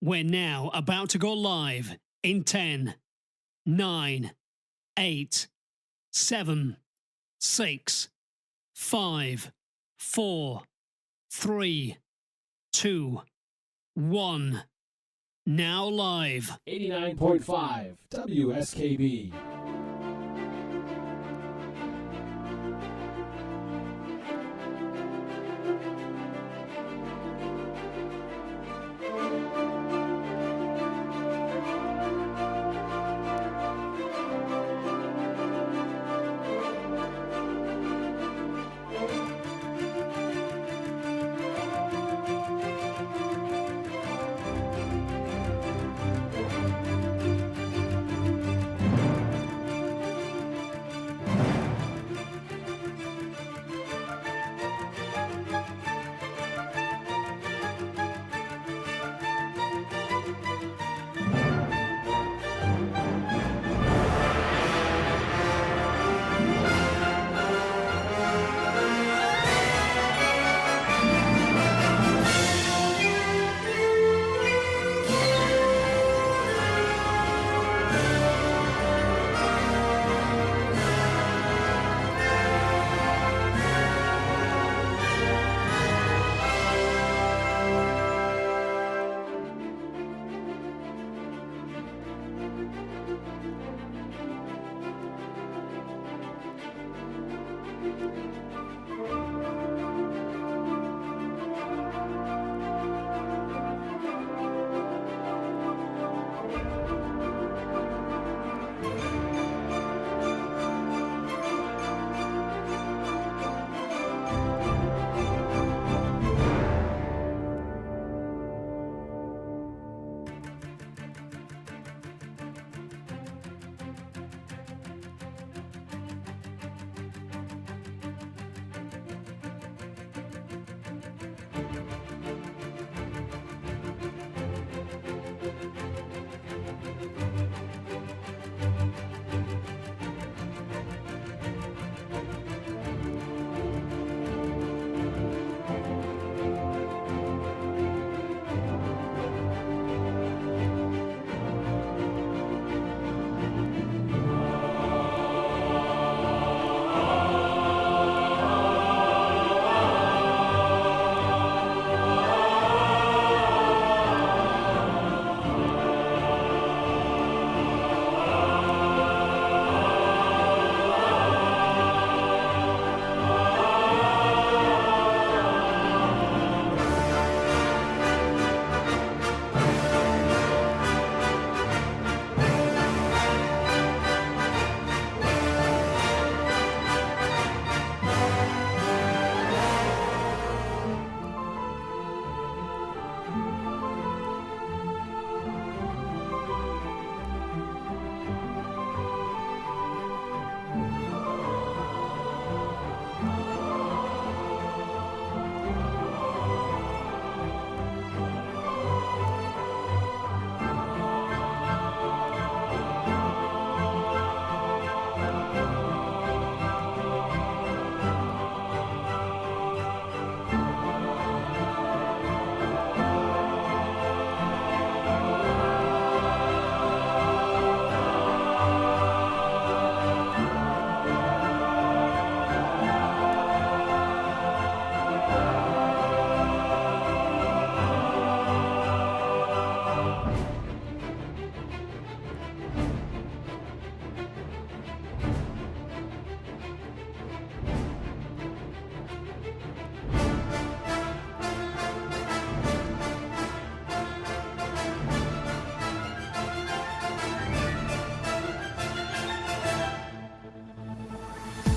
We're now about to go live in 10, 9, 8, 7, 6, 5, 4, 3, 2, 1. Now live. 89.5 WSKB.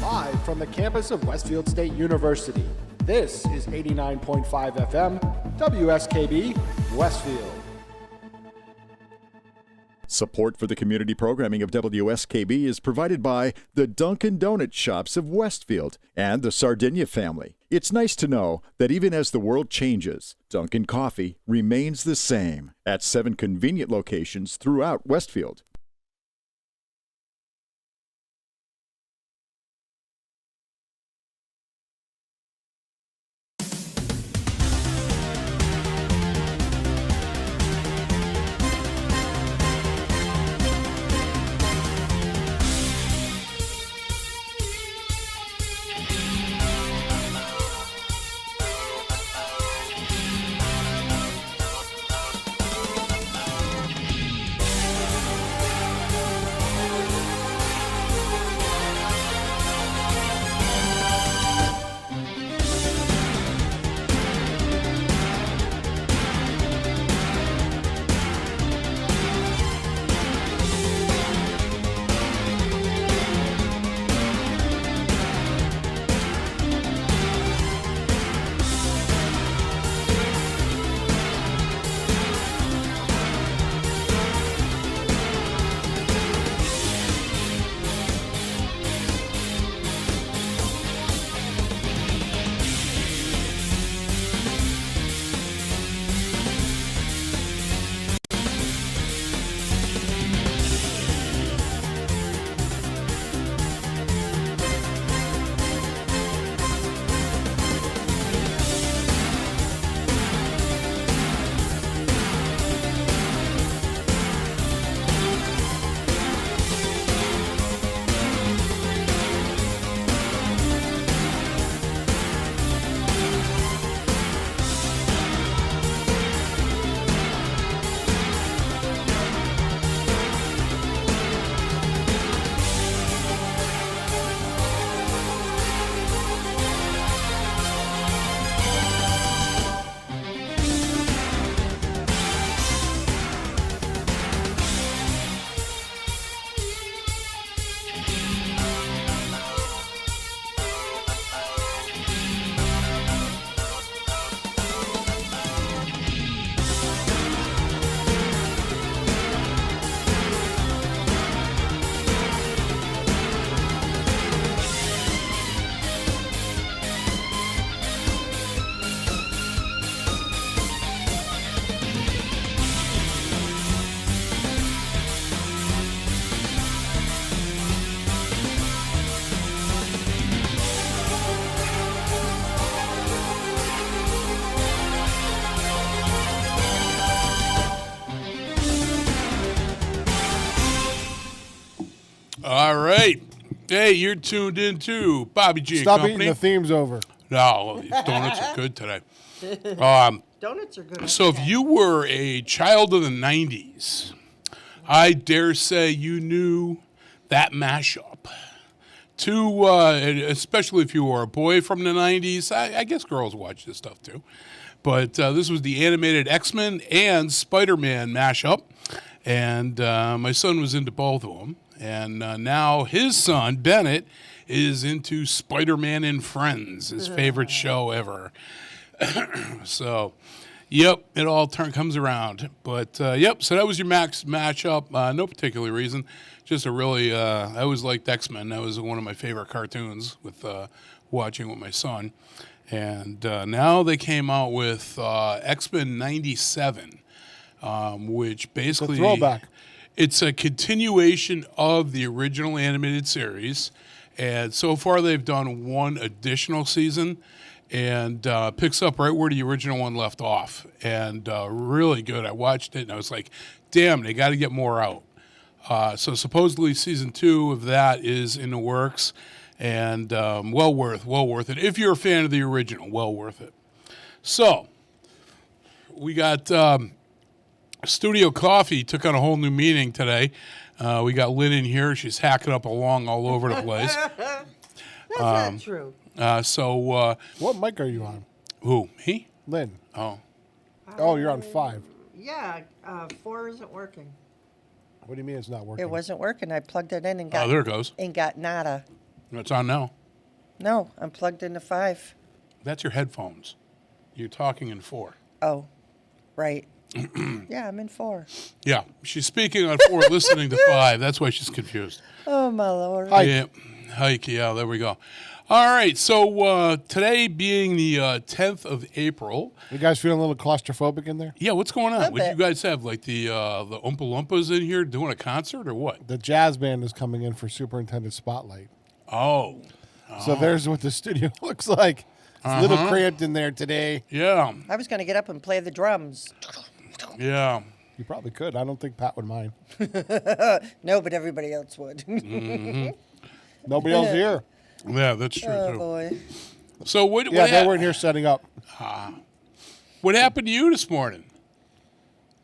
Live from the campus of Westfield State University, this is 89.5 FM, WSKB, Westfield. Support for the community programming of WSKB is provided by the Dunkin' Donut Shops of Westfield and the Sardinia family. It's nice to know that even as the world changes, Dunkin' Coffee remains the same at 7 convenient locations throughout Westfield. All right. Hey, you're tuned in to Bobby G and Stop Company. eating the themes over. No, these donuts are good today. Donuts are good. So if you were a child of the 90s, I dare say you knew that mashup. Especially if you were a boy from the 90s. I guess girls watch this stuff too. But this was the animated X-Men and Spider-Man mashup. And my son was into both of them. And now his son, Bennett, is into Spider-Man and Friends, his favorite show ever. So, yep, it all comes around. But, yep, so that was your matchup. No particular reason. Just a really, I always liked X-Men. That was one of my favorite cartoons with watching with my son. And now they came out with X-Men 97, which basically... It's a throwback. It's a continuation of the original animated series. And so far they've done one additional season and picks up right where the original one left off. And really good. I watched it and I was like, damn, they got to get more out. So supposedly season 2 of that is in the works. And well worth it. If you're a fan of the original, well worth it. So we got... Studio Coffee took on a whole new meaning today. We got Lynn in here. She's hacking up along all over the place. That's not true. What mic are you on? Who, me? Lynn. Oh. Oh, you're on 5. Yeah, 4 isn't working. What do you mean it's not working? It wasn't working. I plugged it in and got Oh, there it goes. and got nada. It's on now. No, I'm plugged into 5. That's your headphones. You're talking in 4. Oh, right. Yeah, I'm in 4. Yeah, she's speaking on 4, listening to 5. That's why she's confused. Oh my lord. Hike. Yeah, hike. Yeah, there we go. All right, so today being the 10th of April. You guys feeling a little claustrophobic in there? Yeah, what's going on? Little What do you bit. guys have? Like the Oompa Loompas in here doing a concert or what? The jazz band is coming in for Superintendent Spotlight. Oh, So there's what the studio looks like. It's a little cramped in there today. yeah, I was going to get up and play the drums. yeah. You probably could. I don't think Pat would mind. No, but everybody else would. Nobody else here. Yeah, that's true Oh too. boy. So what? Yeah, what, they weren't here setting up. what happened to you this morning?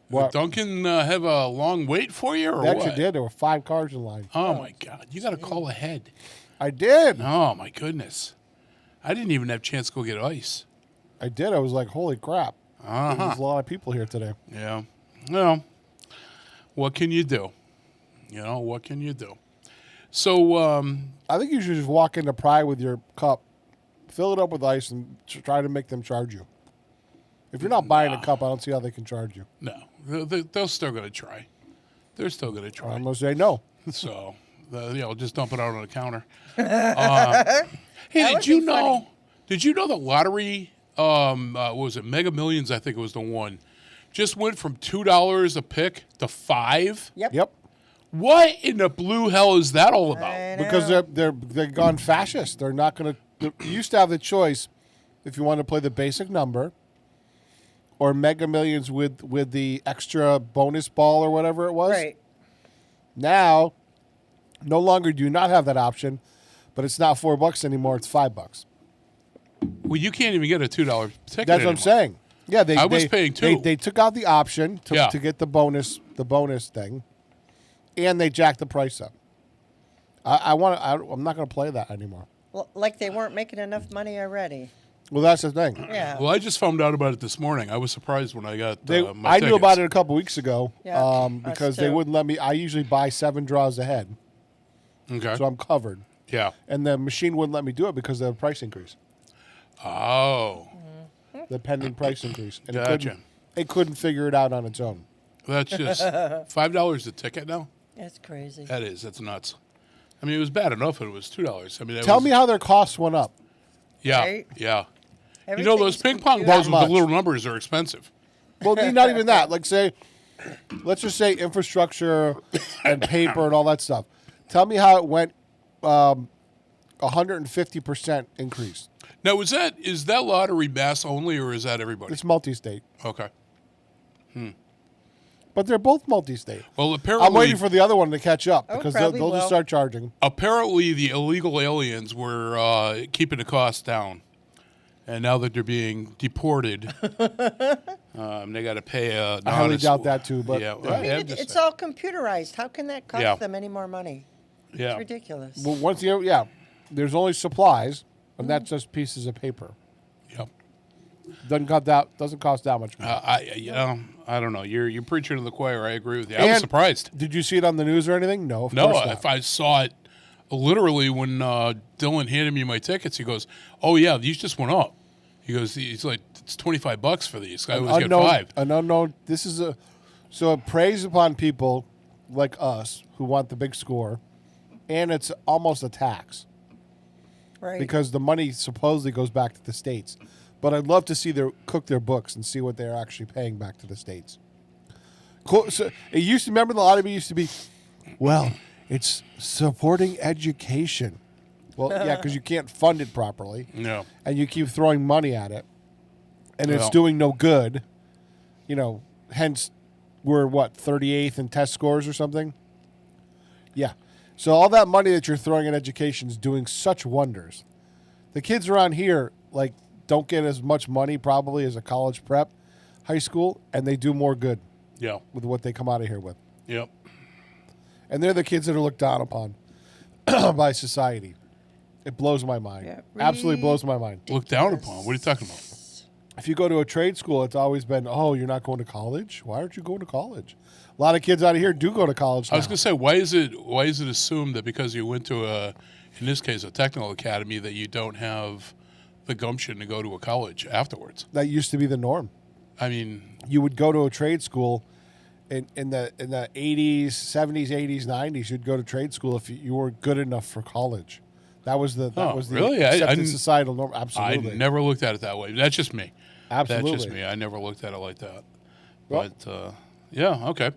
What? Did Duncan have a long wait for you, or They actually what? did. There were 5 cars in line. Oh my God! You got to call ahead. I did. Oh my goodness! I didn't even have a chance to go get ice. I did. I was like, holy crap. There's a lot of people here today. Yeah. Well, what can you do? You know, what can you do? So, I think you should just walk into Pride with your cup, fill it up with ice, and try to make them charge you. If you're not buying a cup, I don't see how they can charge you. no, they're still going to try. They're still going to try. I'm going to say no. So, just dump it out on the counter. Hey, would be funny. Did you know the lottery, what was it, Mega Millions, I think it was the one, just went from $2 a pick to $5? Yep. What in the blue hell is that all about? I know. Because they've gone fascist. They're not going to. You used to have the choice if you want to play the basic number or Mega Millions with the extra bonus ball or whatever it was. Right. Now, no longer do you not have that option, but it's not $4 anymore. It's $5. Well, you can't even get a $2 ticket That's what anymore. I'm saying. Yeah, I was paying $2. They took out the option Yeah. to get the bonus thing, and they jacked the price up. I'm not going to play that anymore. Like they weren't making enough money already. Well, that's the thing. Yeah. Well, I just found out about it this morning. I was surprised when I got my I knew about tickets. it a couple weeks ago Yeah, us because they too. wouldn't let me. I usually buy 7 draws ahead, Okay. so I'm covered. Yeah. And the machine wouldn't let me do it because of the price increase, Oh, the pending price increase. And Gotcha. it couldn't figure it out on its own. that's just $5 a ticket now? That's crazy. That's nuts. I mean, it was bad enough that it was $2. I mean, Tell me how their costs went up. Yeah, Right? yeah. You know, those Everything's ping pong computer- balls with the much. little numbers are expensive. Well, not even that. Like, let's just say infrastructure and paper and all that stuff. Tell me how it went 150% increase. Now, is that lottery mass only, or is that everybody? It's multi-state. Okay. But But they're both multi-state. Well, apparently, I'm waiting for the other one to catch up Oh, because probably they'll just will. start charging. apparently the illegal aliens were keeping the cost down, and now that they're being deported, they got to pay a. I highly doubt that too, but yeah, I mean, it's all computerized. How can that cost Yeah. them any more money? yeah. It's ridiculous. well, once you there's only supplies, and that's just pieces of paper. Yep. Doesn't cost that much money. I don't know. You're preaching to the choir. I agree with you. I And was surprised. Did you see it on the news or anything? No, of No, course not. if I saw it, literally when Dylan handed me my tickets, he goes, "Oh yeah, these just went up." He goes, "He's like, it's $25 for these. I always get 5." An unknown. This is so it preys upon people like us who want the big score, and it's almost a tax Right. because the money supposedly goes back to the states. But I'd love to see cook their books and see what they're actually paying back to the states. Cool. So it used to remember the lottery used to be, well, it's supporting education. Well, yeah, because you can't fund it properly. No. And you keep throwing money at it, and it's Well. doing no good. Hence, we're 38th in test scores or something. Yeah. So all that money that you're throwing at education is doing such wonders. The kids around here, don't get as much money probably as a college prep, high school, and they do more good Yeah. with what they come out of here with. Yep. And they're the kids that are looked down upon by society. It blows my mind. Yeah, Absolutely blows my mind. Look down upon. What are you talking about? If you go to a trade school, it's always been, oh, you're not going to college? Why aren't you going to college? A lot of kids out of here do go to college now. I was going to say, why is it assumed that because you went to in this case, a technical academy, that you don't have the gumption to go to a college afterwards? That used to be the norm. I mean, You would go to a trade school in the 80s, 70s, 80s, 90s. You'd go to trade school if you weren't good enough for college. That was the really? I accepted didn't- societal norm. I Absolutely. never looked at it that way. That's just me. Absolutely. That's just me. I never looked at it like that. Well- But, yeah, okay.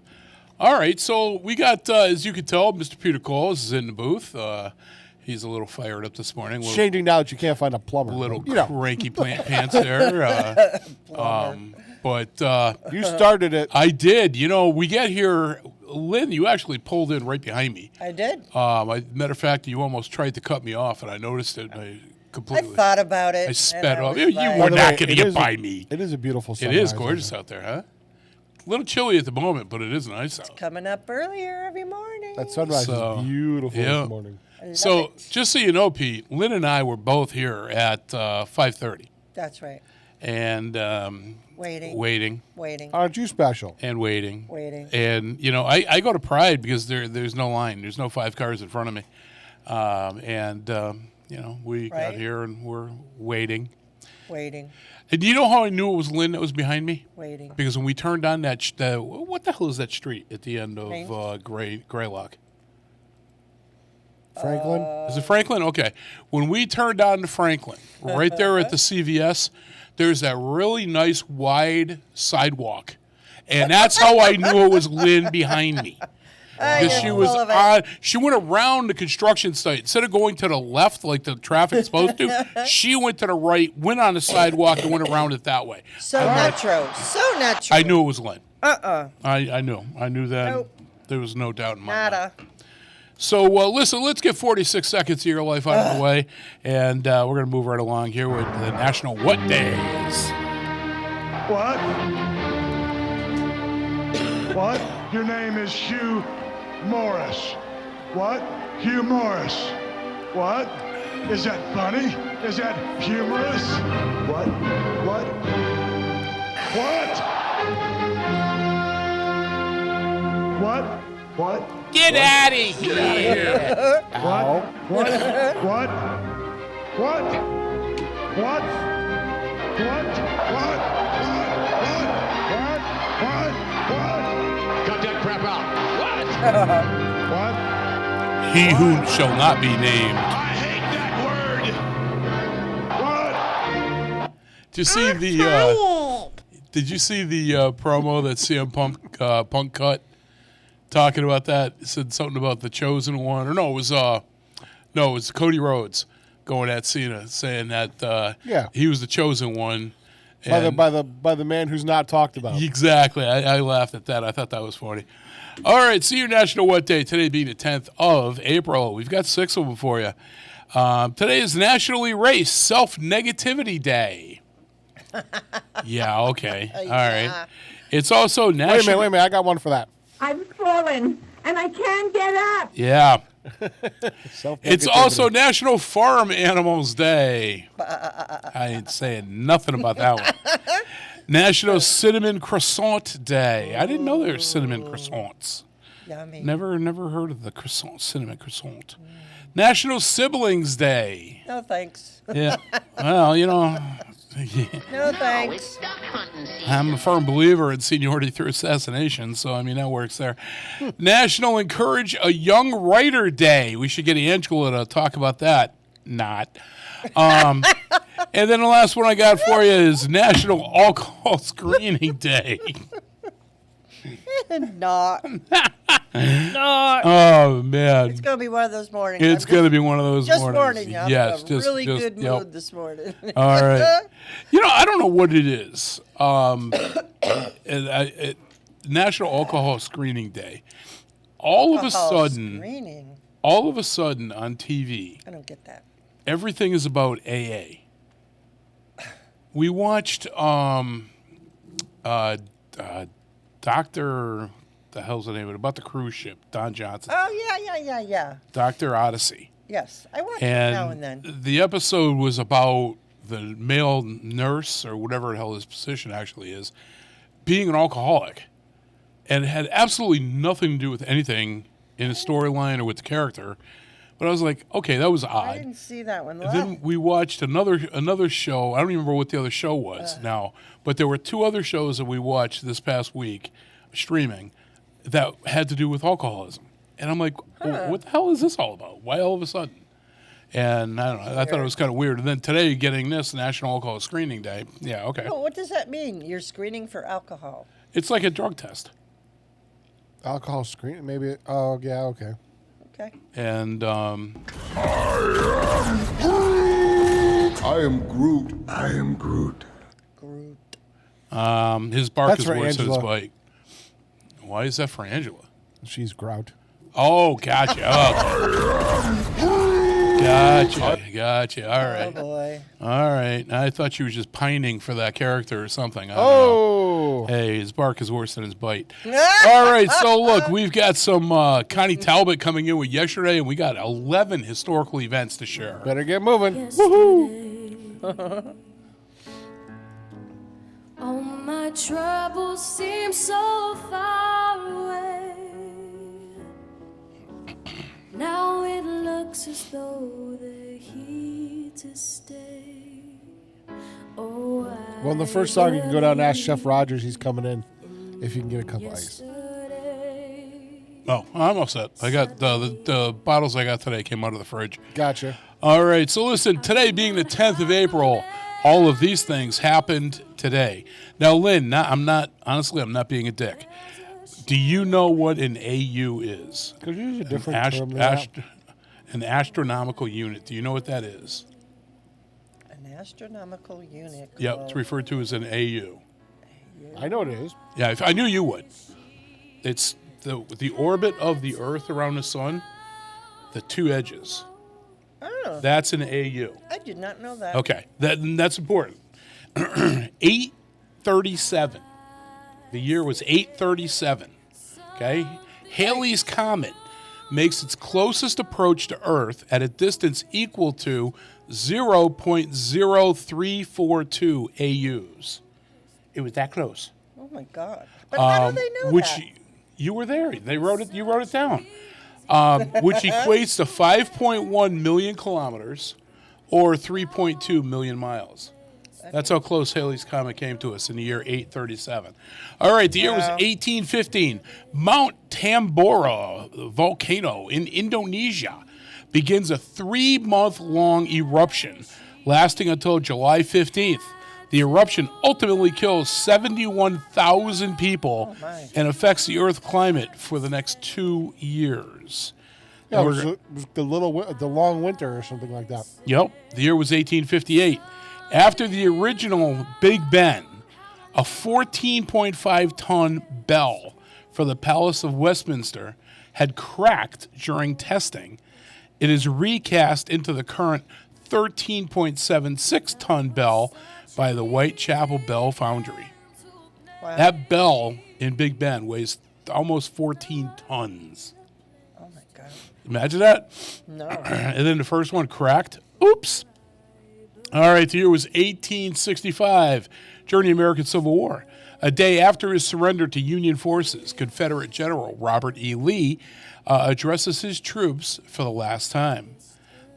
All right, so we got, as you can tell, Mr. Peter Coles is in the booth. He's a little fired up this morning. It's changing now that you can't find a plumber. Little You cranky pants there. But you started it. I did. We get here. Lynn, you actually pulled in right behind me. I did. Matter of fact, you almost tried to cut me off, and I noticed it. And I I completely. thought about it. I and sped I off. was You like, were the not way, going to it get is by me. It is a beautiful It sunrise. is gorgeous out there, huh? A little chilly at the moment, but it is nice out. coming up earlier every morning. That sunrise So, is beautiful yeah. this morning. I love So, it. just so you know, Pete, Lynn and I were both here at 5:30, That's right. and Waiting. waiting, Aren't you special? and waiting. Waiting. And I go to Pride because there's no line. There's no 5 cars in front of me, we got Right. here and we're waiting. Waiting. And do you know how I knew it was Lynn that was behind me? Waiting. Because when we turned on what the hell is that street at the end of Main? Greylock? Franklin? Is it Franklin? Okay. When we turned on to Franklin, right there at the CVS, there's that really nice wide sidewalk. And that's how I knew it was Lynn behind me. Because she you're was full of it. on, she went around the construction site. Instead of going to the left like the traffic's supposed to, she went to the right, went on the sidewalk, and went around it that way. So natural. So natural. I knew it was Lynn. Uh-uh. I knew. I knew that. Nope. There was no doubt in my mind. Nada. So, listen, let's get 46 seconds of your life out of the way, and we're going to move right along here with the National What Days. What? What? Your name is Hugh Morris. What? Hugh Morris. What? Is that funny? Is that humorous? What? What? What? What? Get out of here! What? What? What? What? What? What? What? What? Cut that crap out. What? He who shall not be named. I hate that word. What? Did you see the promo that CM Punk cut? Talking about that, it said something about the chosen one, or it was Cody Rhodes going at Cena saying that Yeah. he was the chosen one, By the man who's not talked about. Exactly. I laughed at that. I thought that was funny. All right, Senior National What Day? Today being the 10th of April. We've got 6 of them for you. Today is National Erase Self-Negativity Day. Yeah, okay. All right. It's also National... Wait a minute. I got one for that. I've fallen, and I can't get up. Yeah. It's also National Farm Animals Day. I ain't saying nothing about that one. National Cinnamon Croissant Day. I didn't know there were cinnamon croissants. Yummy. Never heard of the cinnamon croissant. National Siblings Day. No thanks. Yeah. Well, No thanks. I'm a firm believer in seniority through assassination, so I mean that works there. National Encourage a Young Writer Day. We should get Angela to talk about that. Not. And then the last one I got for you is National Alcohol Screening Day. Not. Oh man, It's going to be one of those mornings. it's going to be one of those Just mornings. morning. I'm Yes, in a just really good yep. mood this morning. All right. I don't know what it is. National Alcohol Screening Day. All of a sudden Screening. on TV, I don't get that. everything is about AA. We watched Dr. The hell's the name of it? About the cruise ship, Don Johnson. Oh, yeah. Dr. Odyssey. Yes. I watch it And now and then. the episode was about the male nurse, or whatever the hell his position actually is, being an alcoholic. And it had absolutely nothing to do with anything in the storyline or with the character. But I was like, okay, that was I odd. didn't see that one. Then we watched another show. I don't even remember what the other show was now, but there were 2 other shows that we watched this past week, streaming, that had to do with alcoholism. And I'm like, well, what the hell is this all about? Why all of a sudden? And I don't know. I thought it was kind of weird. And then today, getting this National Alcohol Screening Day. Yeah, okay. Oh, what does that mean? You're screening for alcohol. It's like a drug test. Alcohol screen, maybe. Oh, yeah, okay. Okay. And I am Groot. I am Groot. Groot. his bark That's is for worse than his Angela. bite. Why is that for Angela? She's grout. Oh, gotcha. Gotcha. All Oh, right. boy. All right. I thought she was just pining for that character or something. I don't know. Hey, his bark is worse than his bite. All right. So, look, we've got some Connie Talbot coming in with yesterday, and we got 11 historical events to share. Better get moving. Woohoo! Oh, my troubles seem so far away. Now it looks as though they're here to stay. Oh, Well, in the first song, you can go down and ask Chef Rogers. He's coming in. If you can get a cup of ice. Oh, I'm all set. I got the bottles I got today came out of the fridge. Gotcha. All right. So listen, today being the 10th of April, all of these things happened today. Now, Lynn, I'm not being a dick. Do you know what an AU is? Could you use a different term than that? An astronomical unit. Do you know what that is? An astronomical unit. Yep, it's referred to as an AU. I know what it is. Yeah, I knew you would. It's the orbit of the Earth around the sun, the 2 edges. Oh, That's an AU. I did not know that. Okay, that's important. 837. The year was 837. Okay, Halley's Comet makes its closest approach to Earth at a distance equal to 0.0342 AUs. It was that close. Oh, my God. But how do they know that? You were there. They wrote it. You wrote it down. Which equates to 5.1 million kilometers, or 3.2 million miles. That's how close Halley's Comet came to us in the year 837. All right, the year was 1815. Mount Tambora volcano in Indonesia begins a 3-month-long eruption lasting until July 15th. The eruption ultimately kills 71,000 people and affects the Earth's climate for the next 2 years. Yeah, it was the long winter or something like that. Yep. The year was 1858. After the original Big Ben, a 14.5-ton bell for the Palace of Westminster had cracked during testing, it is recast into the current 13.76-ton bell by the Whitechapel Bell Foundry. Wow. That bell in Big Ben weighs almost 14 tons. Oh my God. Imagine that. No. And then the first one cracked. Oops. All right, the year was 1865, during the American Civil War. A day after his surrender to Union forces, Confederate General Robert E. Lee addresses his troops for the last time.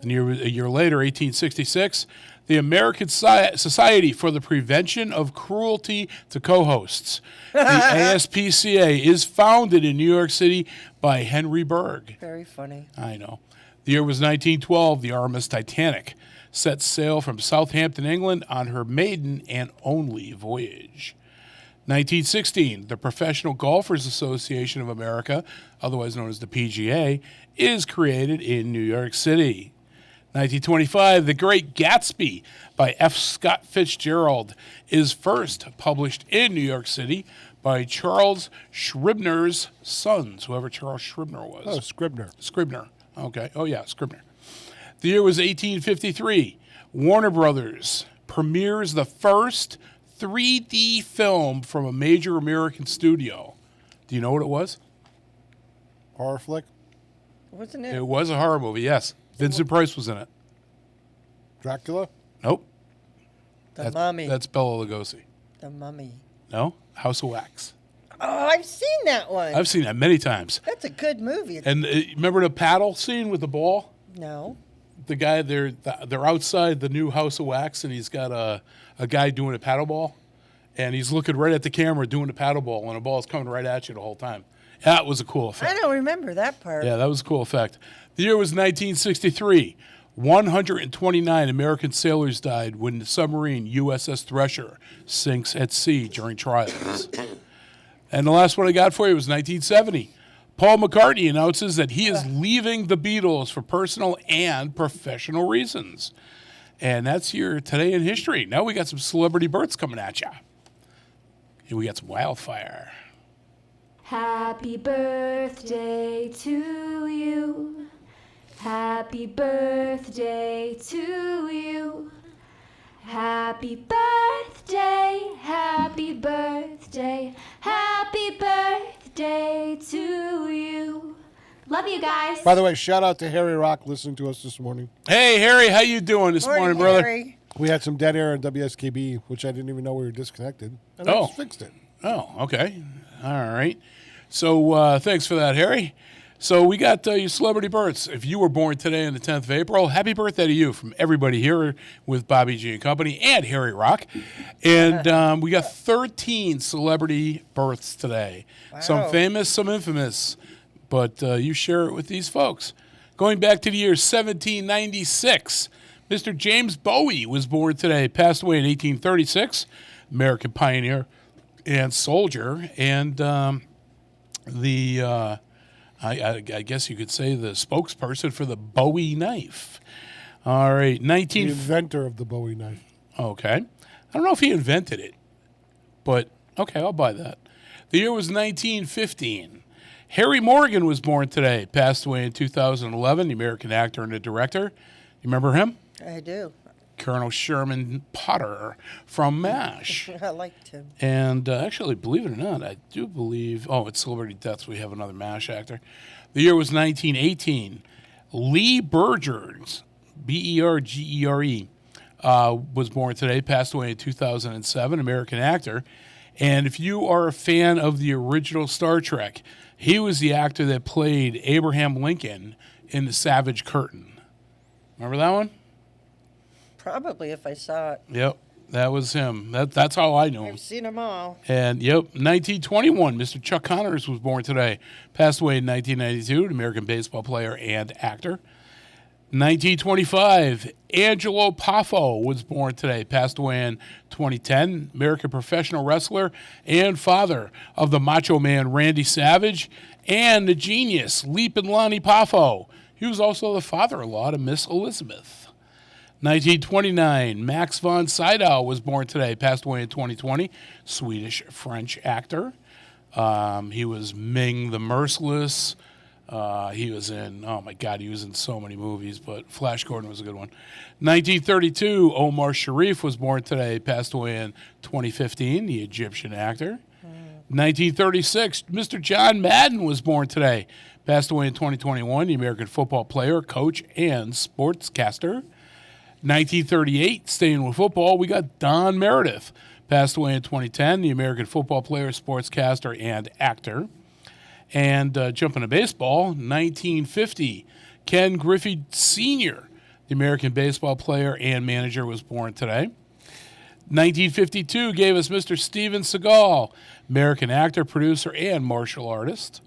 A year later, 1866, the American Society for the Prevention of Cruelty to Co-Hosts, the ASPCA, is founded in New York City by Henry Bergh. Very funny. I know. The year was 1912. The RMS Titanic set sail from Southampton, England, on her maiden and only voyage. 1916, the Professional Golfers Association of America, otherwise known as the PGA, is created in New York City. 1925, The Great Gatsby by F. Scott Fitzgerald is first published in New York City by Charles Scribner's sons, whoever Charles Scribner was. Oh, Scribner. Scribner. Okay. Oh, yeah, Scribner. The year was 1853. Warner Brothers premieres the first 3D film from a major American studio. Do you know what it was? Horror flick? Wasn't it? It was a horror movie, yes. Vincent Price was in it. Dracula? Nope. The Mummy. That's Bela Lugosi. The Mummy. No? House of Wax. Oh, I've seen that one. I've seen that many times. That's a good movie. And remember the paddle scene with the ball? No. The guy, they're outside the new House of Wax, and he's got a guy doing a paddle ball, and he's looking right at the camera doing the paddle ball, and the ball is coming right at you the whole time. That was a cool effect. I don't remember that part. Yeah, that was a cool effect. The year was 1963. 129 American sailors died when the submarine USS Thresher sinks at sea during trials. And the last one I got for you was 1970. Paul McCartney announces that he is leaving the Beatles for personal and professional reasons. And that's your Today in History. Now we got some celebrity births coming at you. And we got some wildfire. Happy birthday to you. Happy birthday to you. Happy birthday, happy birthday, happy birthday to you. Love you guys. By the way, shout out to Harry Rock listening to us this morning. Hey, Harry, how you doing this morning, brother? Harry. We had some dead air on WSKB, which I didn't even know we were disconnected. And I Oh. just fixed it. Oh, okay. All right. So thanks for that, Harry. So we got your celebrity births. If you were born today on the 10th of April, happy birthday to you from everybody here with Bobby G and Company and Harry Rock. And we got 13 celebrity births today. Wow. Some famous, some infamous. But you share it with these folks. Going back to the year 1796, Mr. James Bowie was born today, passed away in 1836, American pioneer and soldier, and I guess you could say the spokesperson for the Bowie knife. All right, The inventor of the Bowie knife. Okay. I don't know if he invented it, but okay, I'll buy that. The year was 1915. Harry Morgan was born today, passed away in 2011, the American actor and the director. You remember him? I do. Colonel Sherman Potter from MASH. I liked him. And actually, believe it or not, I do believe, it's Celebrity Deaths. We have another MASH actor. The year was 1918. Lee Burgers, Bergere, was born today, passed away in 2007, American actor. And if you are a fan of the original Star Trek, he was the actor that played Abraham Lincoln in The Savage Curtain. Remember that one? Probably if I saw it. Yep, that was him. That's how I knew him. I've seen them all. And, 1921, Mr. Chuck Connors was born today. Passed away in 1992, an American baseball player and actor. 1925, Angelo Poffo was born today. Passed away in 2010, American professional wrestler and father of the Macho Man Randy Savage and the genius Leap and Lonnie Poffo. He was also the father-in-law to Miss Elizabeth. 1929, Max von Sydow was born today, passed away in 2020, Swedish-French actor. He was Ming the Merciless. He was in, oh my God, he was in so many movies, but Flash Gordon was a good one. 1932, Omar Sharif was born today, passed away in 2015, the Egyptian actor. 1936, Mr. John Madden was born today, passed away in 2021, the American football player, coach, and sportscaster. 1938, staying with football, we got Don Meredith, passed away in 2010, the American football player, sportscaster, and actor. And jumping to baseball, 1950, Ken Griffey Sr., the American baseball player and manager, was born today. 1952 gave us Mr. Steven Seagal, American actor, producer, and martial artist.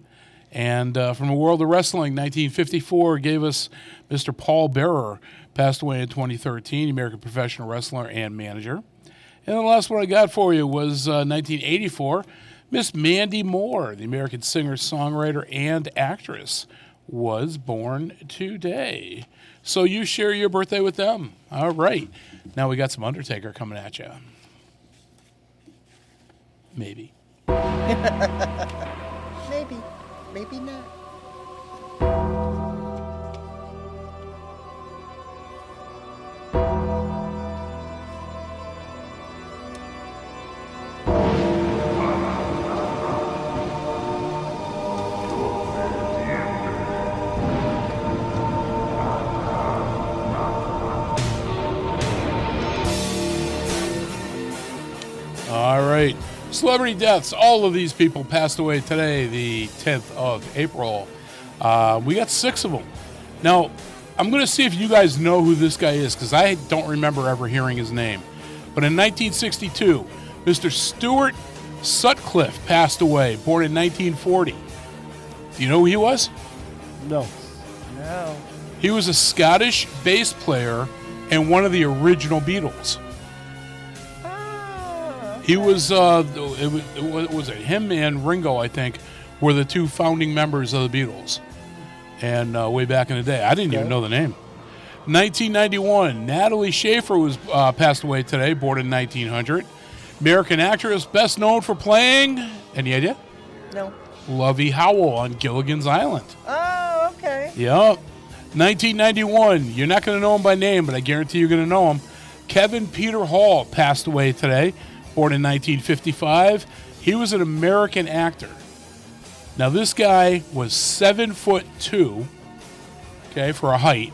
And from the world of wrestling, 1954 gave us Mr. Paul Bearer, passed away in 2013, American professional wrestler and manager. And the last one I got for you was 1984. Miss Mandy Moore, the American singer, songwriter, and actress, was born today. So you share your birthday with them. All right. Now we got some Undertaker coming at you. Maybe. Maybe. Maybe not. All right. Celebrity deaths. All of these people passed away today, the 10th of April. We got 6 of them. Now, I'm going to see if you guys know who this guy is, because I don't remember ever hearing his name. But in 1962, Mr. Stuart Sutcliffe passed away, born in 1940. Do you know who he was? No. No. He was a Scottish bass player and one of the original Beatles. He was, was it him and Ringo, I think, were the 2 founding members of the Beatles. And way back in the day. I didn't even know the name. 1991, Natalie Schaefer was passed away today, born in 1900. American actress, best known for playing, any idea? No. Lovey Howell on Gilligan's Island. Oh, okay. Yep. 1991, you're not going to know him by name, but I guarantee you're going to know him. Kevin Peter Hall passed away today, born in 1955. He was an American actor. Now, this guy was 7'2", okay, for a height,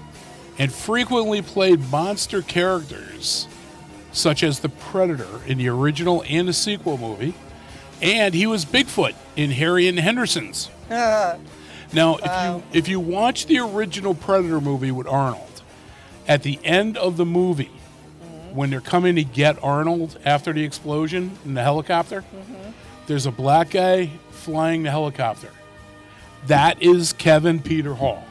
and frequently played monster characters, such as the Predator in the original and the sequel movie, and he was Bigfoot in Harry and the Hendersons. Now, if you watch the original Predator movie with Arnold, at the end of the movie, when they're coming to get Arnold after the explosion in the helicopter, there's a black guy flying the helicopter. That is Kevin Peter Hall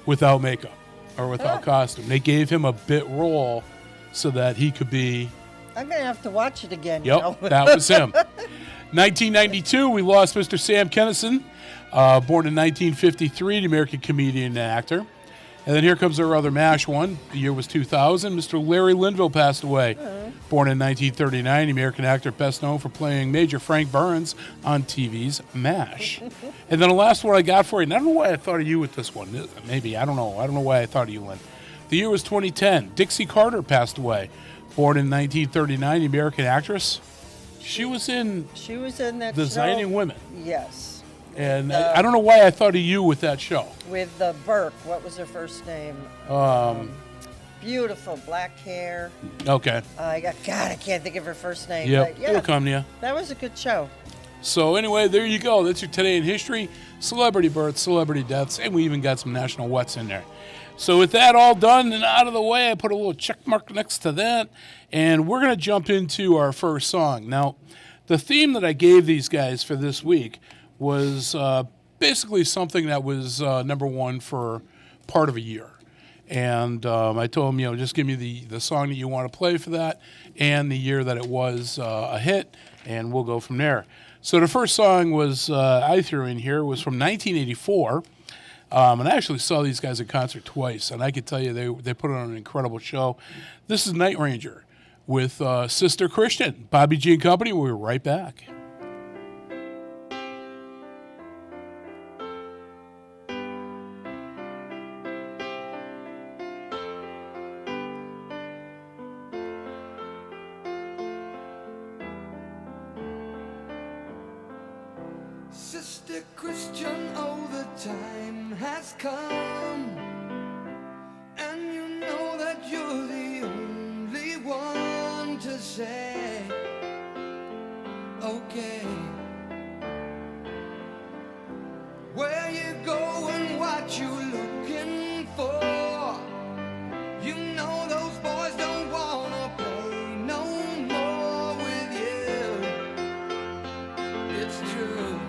without makeup or without costume. They gave him a bit role so that he could be... I'm going to have to watch it again. Yep, that was him. 1992, we lost Mr. Sam Kinison, born in 1953, the American comedian and actor. And then here comes our other MASH one. The year was 2000. Mr. Larry Linville passed away. Born in 1939, the American actor best known for playing Major Frank Burns on TV's MASH. And then the last one I got for you, and I don't know why I thought of you with this one. Maybe, I don't know. I don't know why I thought of you, Lynn. The year was 2010. Dixie Carter passed away. Born in 1939, the American actress. She was in that Designing show. Women. Yes. And I don't know why I thought of you with that show. With Burke. What was her first name? Beautiful black hair. Okay. I can't think of her first name. Yep, But yeah, it'll come to you. That was a good show. So anyway, there you go. That's your Today in History, celebrity births, celebrity deaths, and we even got some national wets in there. So with that all done and out of the way, I put a little check mark next to that, and we're going to jump into our first song. Now, the theme that I gave these guys for this week was basically something that was number one for part of a year. And I told them, just give me the song that you want to play for that and the year that it was a hit, and we'll go from there. So the first song was I threw in here was from 1984. And I actually saw these guys in concert twice, and I could tell you they put on an incredible show. This is Night Ranger with Sister Christian, Bobby G and Company. We'll be right back. Sister Christian, oh, the time has come, and you know that you're the only one to say, okay, where you going, what you looking for, you know those boys don't wanna play no more with you, it's true.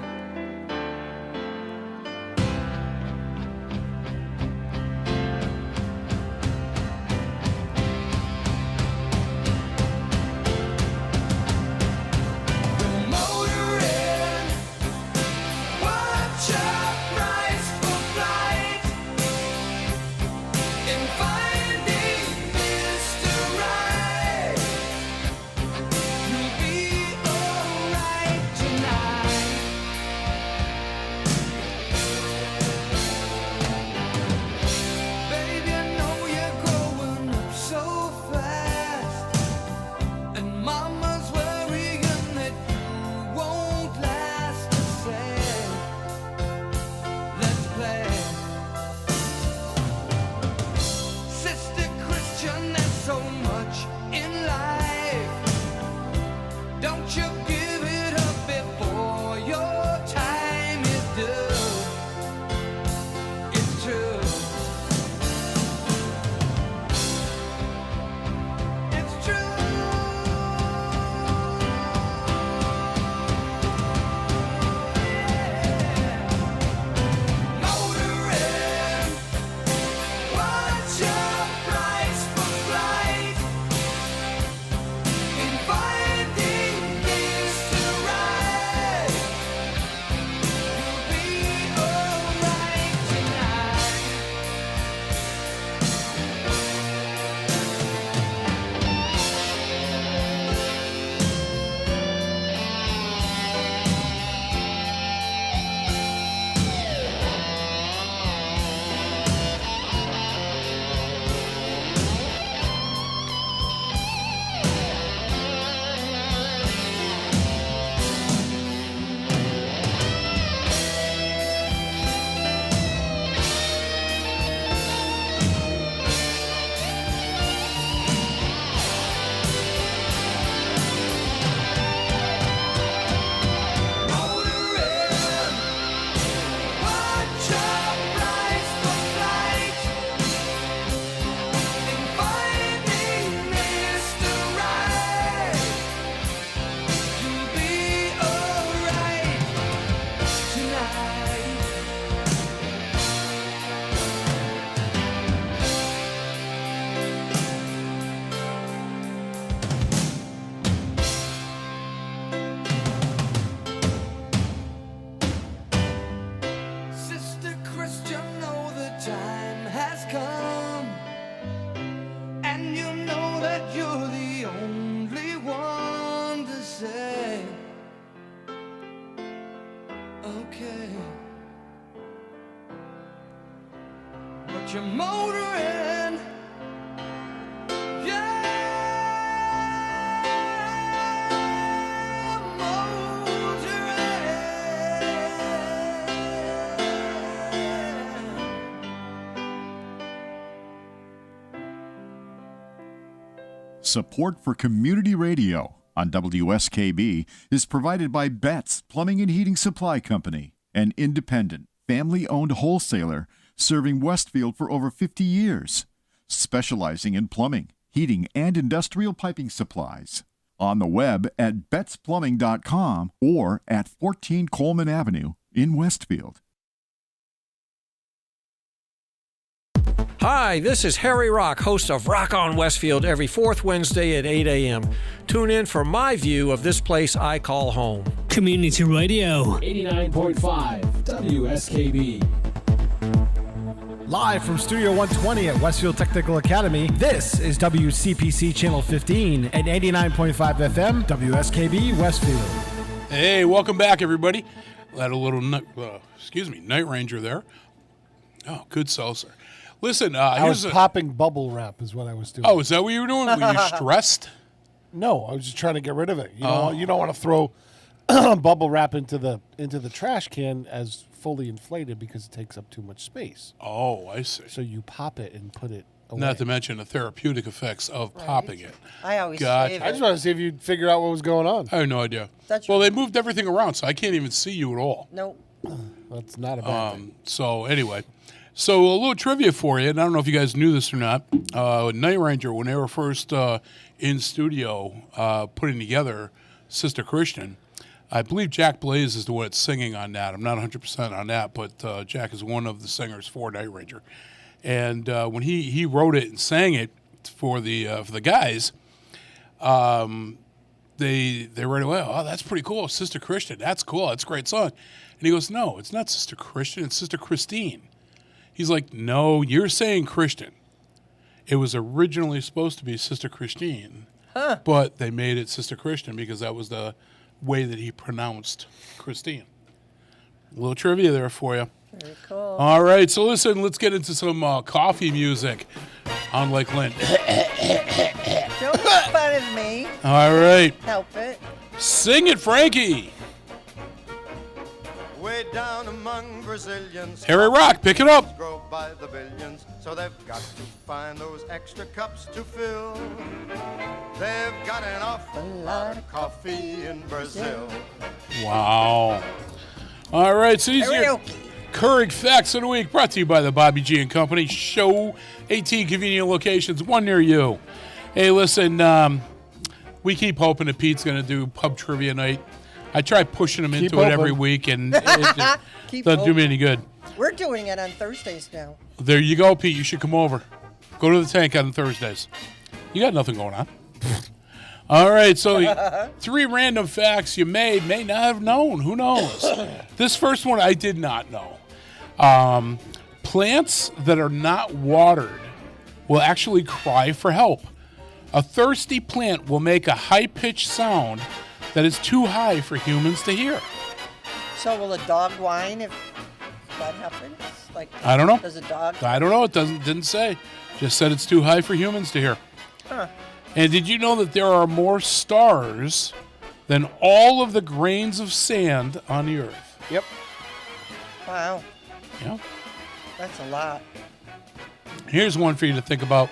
You're motoring, yeah, Support for community radio on WSKB is provided by Betts Plumbing and Heating Supply Company, an independent, family-owned wholesaler serving Westfield for over 50 years, specializing in plumbing, heating, and industrial piping supplies. On the web at bettsplumbing.com or at 14 Coleman Avenue in Westfield. Hi, this is Harry Rock, host of Rock on Westfield every fourth Wednesday at 8 a.m. Tune in for my view of this place I call home. Community Radio. 89.5 WSKB. Live from Studio 120 at Westfield Technical Academy, this is WCPC Channel 15 at 89.5 FM, WSKB Westfield. Hey, welcome back, everybody. Had a little, Night Ranger there. Oh, good salsa. Listen, I was popping bubble wrap is what I was doing. Oh, is that what you were doing? Were you stressed? No, I was just trying to get rid of it. You don't want to throw bubble wrap into the trash can as fully inflated because it takes up too much space. Oh, I see. So you pop it and put it away. Not to mention the therapeutic effects of popping it. I always Gotcha. save I just it. want to see if you'd figure out what was going on. I have no idea. That's Well, they moved everything around, so I can't even see you at all. Nope. That's not a bad thing. So anyway, so a little trivia for you, and I don't know if you guys knew this or not. Night Ranger, when they were first in studio putting together Sister Christian, I believe Jack Blaze is the one that's singing on that. I'm not 100% on that, but Jack is one of the singers for Night Ranger. And when he wrote it and sang it for the guys, they right away, oh, that's pretty cool, Sister Christian, that's cool, that's a great song. And he goes, no, it's not Sister Christian, it's Sister Christine. He's like, no, you're saying Christian. It was originally supposed to be Sister Christine, but they made it Sister Christian because that was the way that he pronounced Christine. A little trivia there for you. Very cool. All right, so listen, let's get into some coffee music on Lake Lynn. Don't make fun of me. All right. Help it. Sing it, Frankie. Way down among Brazilians, Harry Rock, pick it up. grow by the billions, so they've got to find those extra cups to fill. They've got an awful lot of coffee in Brazil. Wow. All right, so these are your Keurig Facts of the Week, brought to you by the Bobby G and Company. Show 18 convenient locations, one near you. Hey, listen, we keep hoping that Pete's going to do pub trivia night. I try pushing him into it every week, and it doesn't do me any good. We're doing it on Thursdays now. There you go, Pete. You should come over. Go to the tank on Thursdays. You got nothing going on. All right, so 3 random facts you may not have known. Who knows? This first one I did not know. Plants that are not watered will actually cry for help. A thirsty plant will make a high-pitched sound that is too high for humans to hear. So will a dog whine if that happens? Like, I don't know. Does a dog? I don't know. It didn't say. Just said it's too high for humans to hear. Huh. And did you know that there are more stars than all of the grains of sand on the earth? Yep. Wow. Yeah. That's a lot. Here's one for you to think about.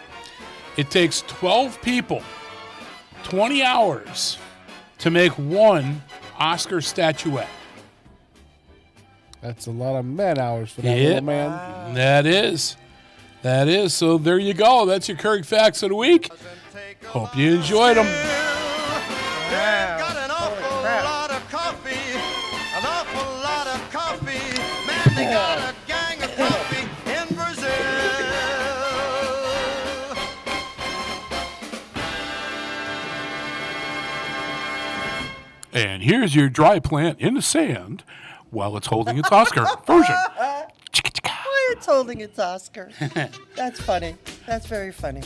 It takes 12 people, 20 hours to make one Oscar statuette. That's a lot of man hours for that little man. Wow. That is. So there you go. That's your Keurig Facts of the Week. Hope you enjoyed them. They've got an awful lot of coffee, an awful lot of coffee. Man, they got a gang of coffee in Brazil. And here's your dry plant in the sand while it's holding its Oscar version. Why it's holding its Oscar. That's funny. That's very funny.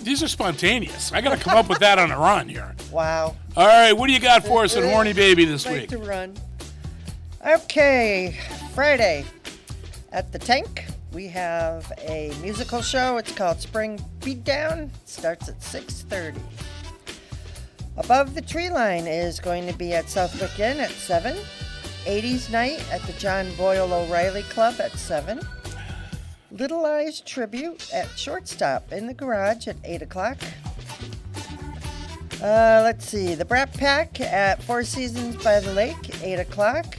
These are spontaneous. I got to come up with that on a run here. Wow. All right, what do you got for us in Horny Baby this Like week? to run. Okay, Friday at the Tank, we have a musical show. It's called Spring Beatdown. It starts at 6:30. Above the Tree Line is going to be at Southwick Inn at 7. 80s Night at the John Boyle O'Reilly Club at 7. Little Eyes Tribute at Shortstop in the Garage at 8 o'clock. Let's see, the Brat Pack at Four Seasons by the Lake, 8 o'clock.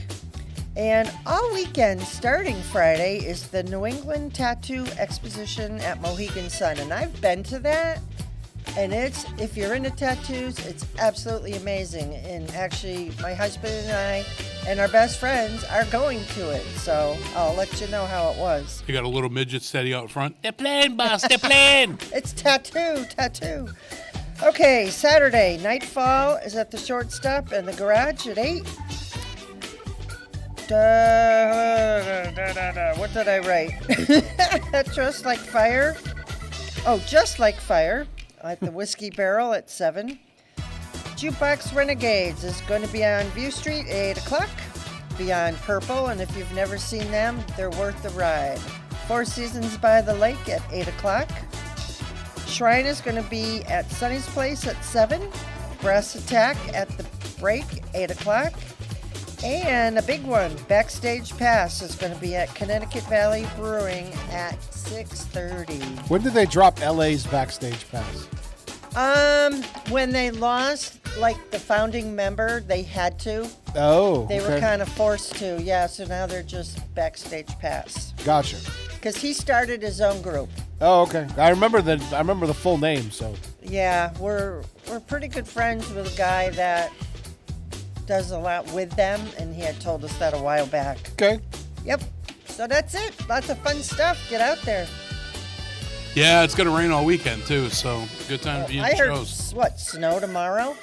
And all weekend, starting Friday, is the New England Tattoo Exposition at Mohegan Sun. And I've been to that. And if you're into tattoos, it's absolutely amazing. And actually, my husband and I and our best friends are going to it. So I'll let you know how it was. You got a little midget steady out front. They're playing, boss. They're playing. It's tattoo. Okay, Saturday, Nightfall is at the Shortstop in the Garage at 8. What did I write? Just Like Fire. Oh, Just Like Fire at the Whiskey Barrel at 7. Jukebox Renegades is going to be on View Street at 8 o'clock. Beyond Purple, and if you've never seen them, they're worth the ride. Four Seasons by the Lake at 8 o'clock. Shrine is going to be at Sunny's Place at 7. Brass Attack at the Break, 8 o'clock. And a big one, Backstage Pass, is going to be at Connecticut Valley Brewing at 6:30. When did they drop LA's Backstage Pass? When they lost, like, the founding member, they had to. Oh, They were kind of forced to, yeah, so now they're just Backstage Pass. Gotcha. Because he started his own group. Oh, okay. I remember the full name, so. Yeah, we're pretty good friends with a guy that does a lot with them, and he had told us that a while back. Okay. Yep. So that's it. Lots of fun stuff. Get out there. Yeah, it's going to rain all weekend, too, so good time to be in I heard, shows. snow tomorrow?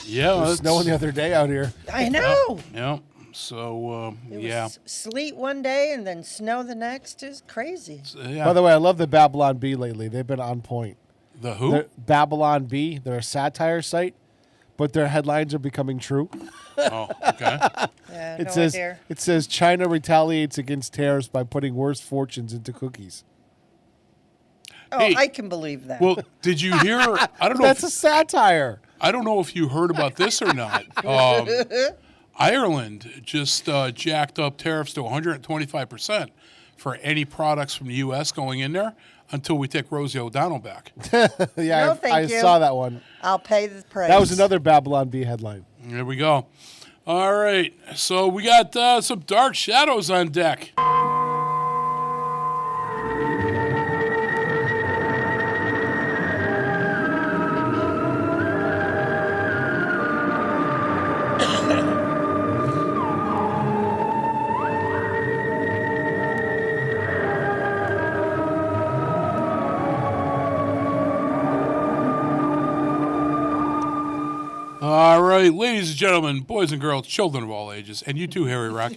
Yeah. It was snowing the other day out here. I know. Yep. So, It yeah. was sleet one day and then snow the next. It's crazy. Yeah. By the way, I love the Babylon Bee lately. They've been on point. The who? Babylon Bee. They're a satire site, but their headlines are becoming true. Oh, okay. Yeah, It says China retaliates against tariffs by putting worse fortunes into cookies. Oh, Hey, I can believe that. Well, did you hear? I don't know. That's a satire. I don't know if you heard about this or not. Ireland just jacked up tariffs to 125% for any products from the U.S. going in there until we take Rosie O'Donnell back. Yeah, No, thank I you. saw that one. I'll pay the price. That was another Babylon Bee headline. There we go. All right. So we got some Dark Shadows on deck. All right, ladies and gentlemen, boys and girls, children of all ages, and you too, Harry Rock.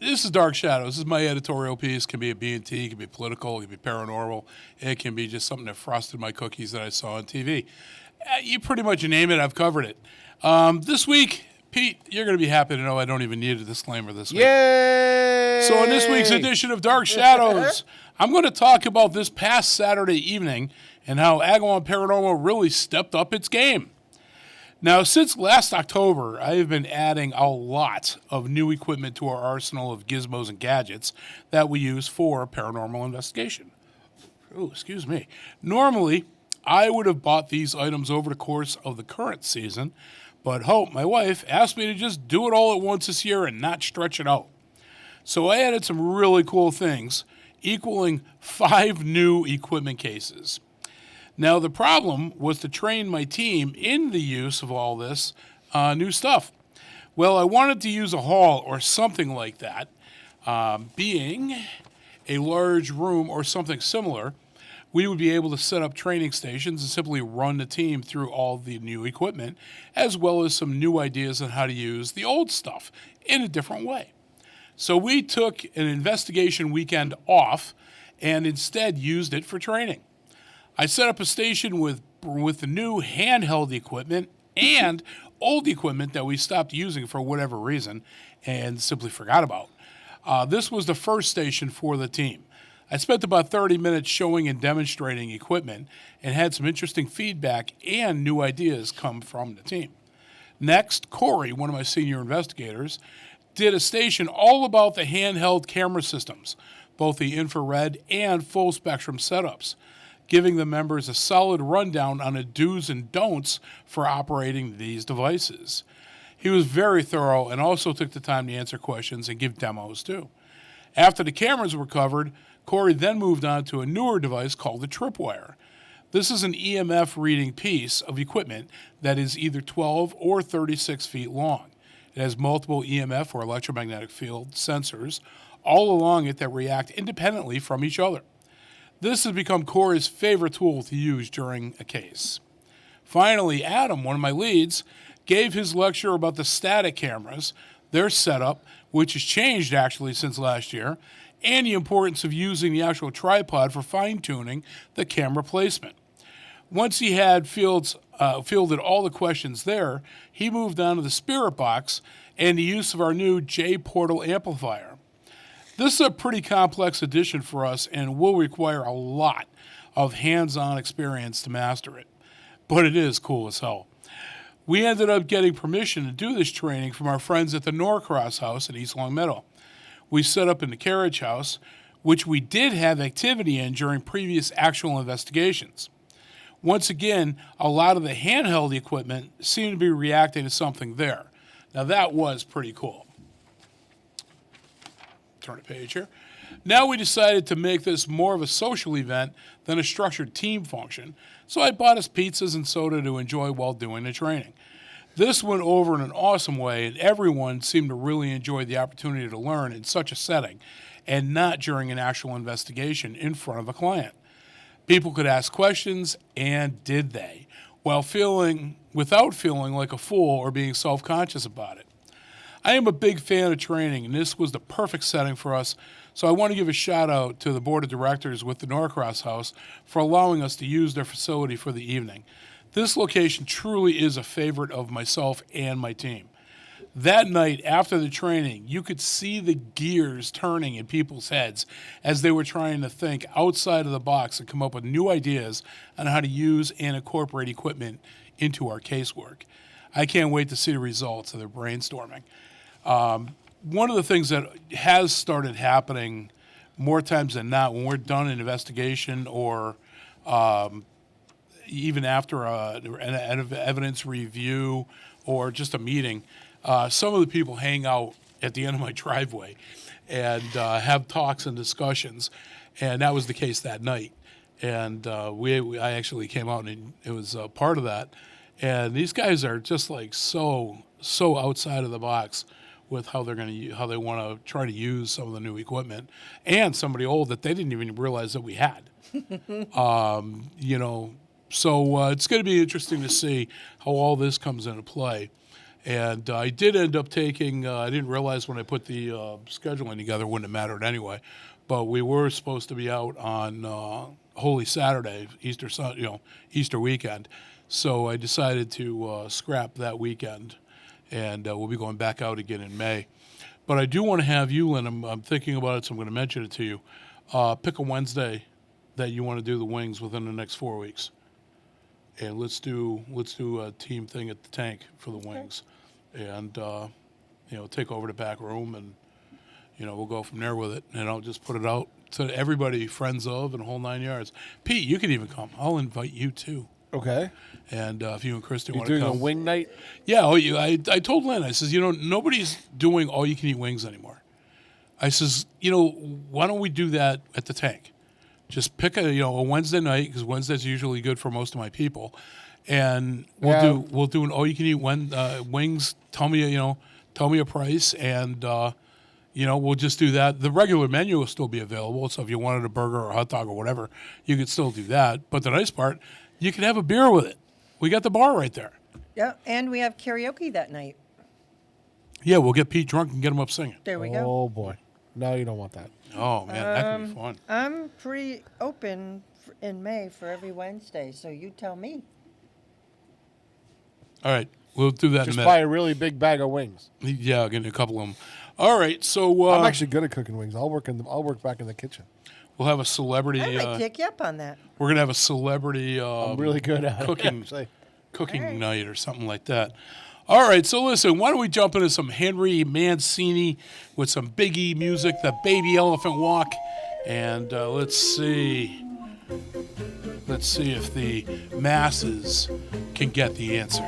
This is Dark Shadows. This is my editorial piece. It can be a B&T, it can be political, it can be paranormal. It can be just something that frosted my cookies that I saw on TV. You pretty much name it, I've covered it. This week, Pete, you're going to be happy to know I don't even need a disclaimer this week. Yay! So in this week's edition of Dark Shadows, I'm going to talk about this past Saturday evening and how Agawam Paranormal really stepped up its game. Now, since last October, I have been adding a lot of new equipment to our arsenal of gizmos and gadgets that we use for paranormal investigation. Oh, excuse me. Normally, I would have bought these items over the course of the current season, but Hope, my wife, asked me to just do it all at once this year and not stretch it out. So I added some really cool things, equaling 5 new equipment cases. Now, the problem was to train my team in the use of all this new stuff. Well, I wanted to use a hall or something like that, being a large room or something similar. We would be able to set up training stations and simply run the team through all the new equipment, as well as some new ideas on how to use the old stuff in a different way. So we took an investigation weekend off and instead used it for training. I set up a station with the new handheld equipment and old equipment that we stopped using for whatever reason and simply forgot about. This was the first station for the team. I spent about 30 minutes showing and demonstrating equipment and had some interesting feedback and new ideas come from the team. Next, Corey, one of my senior investigators, did a station all about the handheld camera systems, both the infrared and full spectrum setups, giving the members a solid rundown on the do's and don'ts for operating these devices. He was very thorough and also took the time to answer questions and give demos too. After the cameras were covered, Corey then moved on to a newer device called the Tripwire. This is an EMF reading piece of equipment that is either 12 or 36 feet long. It has multiple EMF or electromagnetic field sensors all along it that react independently from each other. This has become Corey's favorite tool to use during a case. Finally, Adam, one of my leads, gave his lecture about the static cameras their setup, which has changed actually since last year, and the importance of using the actual tripod for fine-tuning the camera placement. Once he had fielded all the questions there, he moved on to the spirit box and the use of our new J-Portal amplifier. This is a pretty complex addition for us and will require a lot of hands-on experience to master it. But it is cool as hell. We ended up getting permission to do this training from our friends at the Norcross House at East Longmeadow. We set up in the carriage house, which we did have activity in during previous actual investigations. Once again, a lot of the handheld equipment seemed to be reacting to something there. Now that was pretty cool. Turn the page here. Now we decided to make this more of a social event than a structured team function, so I bought us pizzas and soda to enjoy while doing the training. This went over in an awesome way, and everyone seemed to really enjoy the opportunity to learn in such a setting, and not during an actual investigation in front of a client. People could ask questions, and did they, without feeling like a fool or being self-conscious about it. I am a big fan of training, and this was the perfect setting for us, so I want to give a shout-out to the board of directors with the Norcross House for allowing us to use their facility for the evening. This location truly is a favorite of myself and my team. That night, after the training, you could see the gears turning in people's heads as they were trying to think outside of the box and come up with new ideas on how to use and incorporate equipment into our casework. I can't wait to see the results of their brainstorming. One of the things that has started happening more times than not when we're done an investigation or even after an evidence review or just a meeting, some of the people hang out at the end of my driveway and have talks and discussions, and that was the case that night. And I actually came out and it was part of that. And these guys are just like so outside of the box with how they want to try to use some of the new equipment and some of the old that they didn't even realize that we had. So it's going to be interesting to see how all this comes into play. And I did end up taking, I didn't realize when I put the scheduling together, it wouldn't have mattered anyway, but we were supposed to be out on Holy Saturday, Easter weekend. So I decided to scrap that weekend, and we'll be going back out again in May. But I do want to have you, Lynn, I'm thinking about it, so I'm going to mention it to you. Pick a Wednesday that you want to do the wings within the next 4 weeks. And let's do a team thing at the tank for the wings, and take over the back room, and we'll go from there with it. And I'll just put it out to everybody, friends of, and the whole 9 yards. Pete, you can even come. I'll invite you too. Okay. And if you and Kristen want to doing come, a wing night? Yeah. I told Lynn. I says, nobody's doing all you can eat wings anymore. I says, why don't we do that at the tank? Just pick a Wednesday night, because Wednesday's usually good for most of my people, and we'll do an all you can eat wings. Tell me a price, and we'll just do that. The regular menu will still be available, so if you wanted a burger or a hot dog or whatever, you could still do that. But the nice part, you can have a beer with it. We got the bar right there. Yeah, and we have karaoke that night. Yeah, we'll get Pete drunk and get him up singing. There we go. Oh boy, no, you don't want that. Oh man, that could be fun. I'm pretty open in May for every Wednesday, so you tell me. All right, we'll do that Just in a minute. buy a really big bag of wings. Yeah, I'll get a couple of them. All right, so I'm actually good at cooking wings. I'll work back in the kitchen. We'll have a celebrity. I might take you up on that. We're gonna have a celebrity. I'm really good at cooking. Cooking right. Night or something like that. All right, so listen, why don't we jump into some Henry Mancini with some Biggie music, the Baby Elephant Walk, and let's see if the masses can get the answer.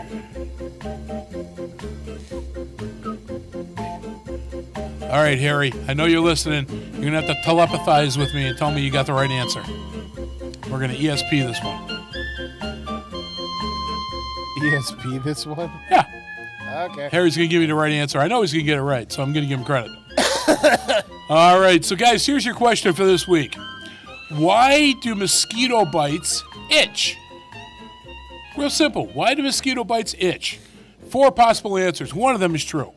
All right, Harry, I know you're listening. You're going to have to telepathize with me and tell me you got the right answer. We're going to ESP this one. ESP this one? Yeah. Okay. Harry's going to give me the right answer. I know he's going to get it right, so I'm going to give him credit. All right, so guys, here's your question for this week. Why do mosquito bites itch? Real simple. Why do mosquito bites itch? 4 possible answers. One of them is true.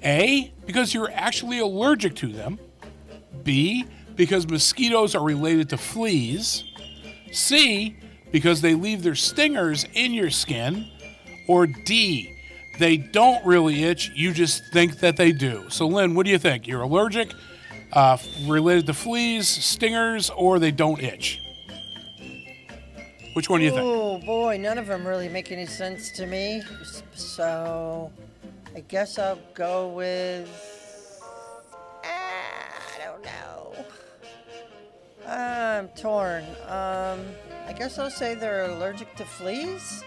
A, because you're actually allergic to them. B, because mosquitoes are related to fleas. C, because they leave their stingers in your skin. Or D, they don't really itch, you just think that they do. So, Lynn, what do you think? You're allergic, related to fleas, stingers, or they don't itch? Which one do you think? Oh, boy, none of them really make any sense to me. So, I guess I'll go with... I don't know. I'm torn. I guess I'll say they're allergic to fleas.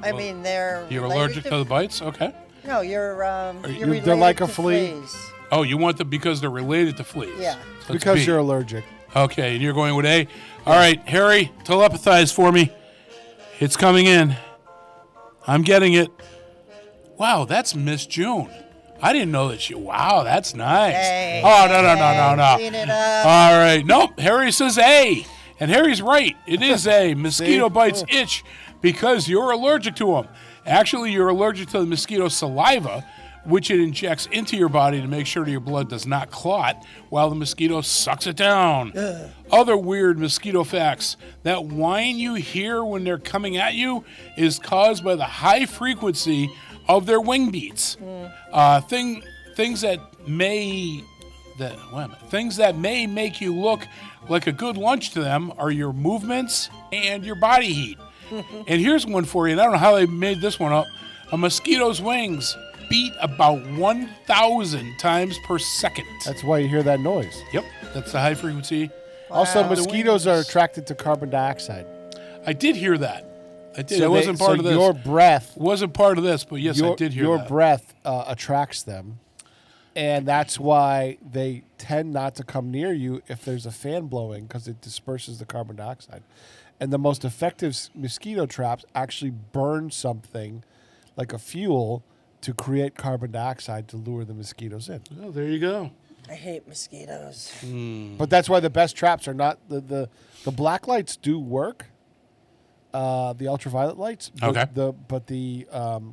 I mean, they're You're allergic to the bites? Okay. No, you're related they're like a to flea? fleas. Oh, you want them because they're related to fleas? Yeah. So it's Because B. you're allergic. Okay, and you're going with A. All right, Harry, telepathize for me. It's coming in. I'm getting it. Wow, that's Miss June. I didn't know that she... Wow, that's nice. Hey, no. clean it up. All right. Nope, Harry says A. And Harry's right. It is A. Mosquito bites itch because you're allergic to them. Actually, you're allergic to the mosquito saliva, which it injects into your body to make sure that your blood does not clot while the mosquito sucks it down. Ugh. Other weird mosquito facts. That whine you hear when they're coming at you is caused by the high frequency of their wing beats. Things that may make you look like a good lunch to them are your movements and your body heat. And here's one for you, and I don't know how they made this one up. A mosquito's wings beat about 1,000 times per second. That's why you hear that noise. Yep, that's the high frequency. Also, The mosquitoes are wings. attracted to carbon dioxide. I did hear that. I did. So It wasn't part of this. Your breath wasn't part of this, but yes, I did hear your that. breath attracts them, and that's why they tend not to come near you if there's a fan blowing, because it disperses the carbon dioxide. And the most effective mosquito traps actually burn something like a fuel to create carbon dioxide to lure the mosquitoes in. Oh, there you go. I hate mosquitoes. But that's why the best traps are not the black lights do work. The ultraviolet lights. Okay. But the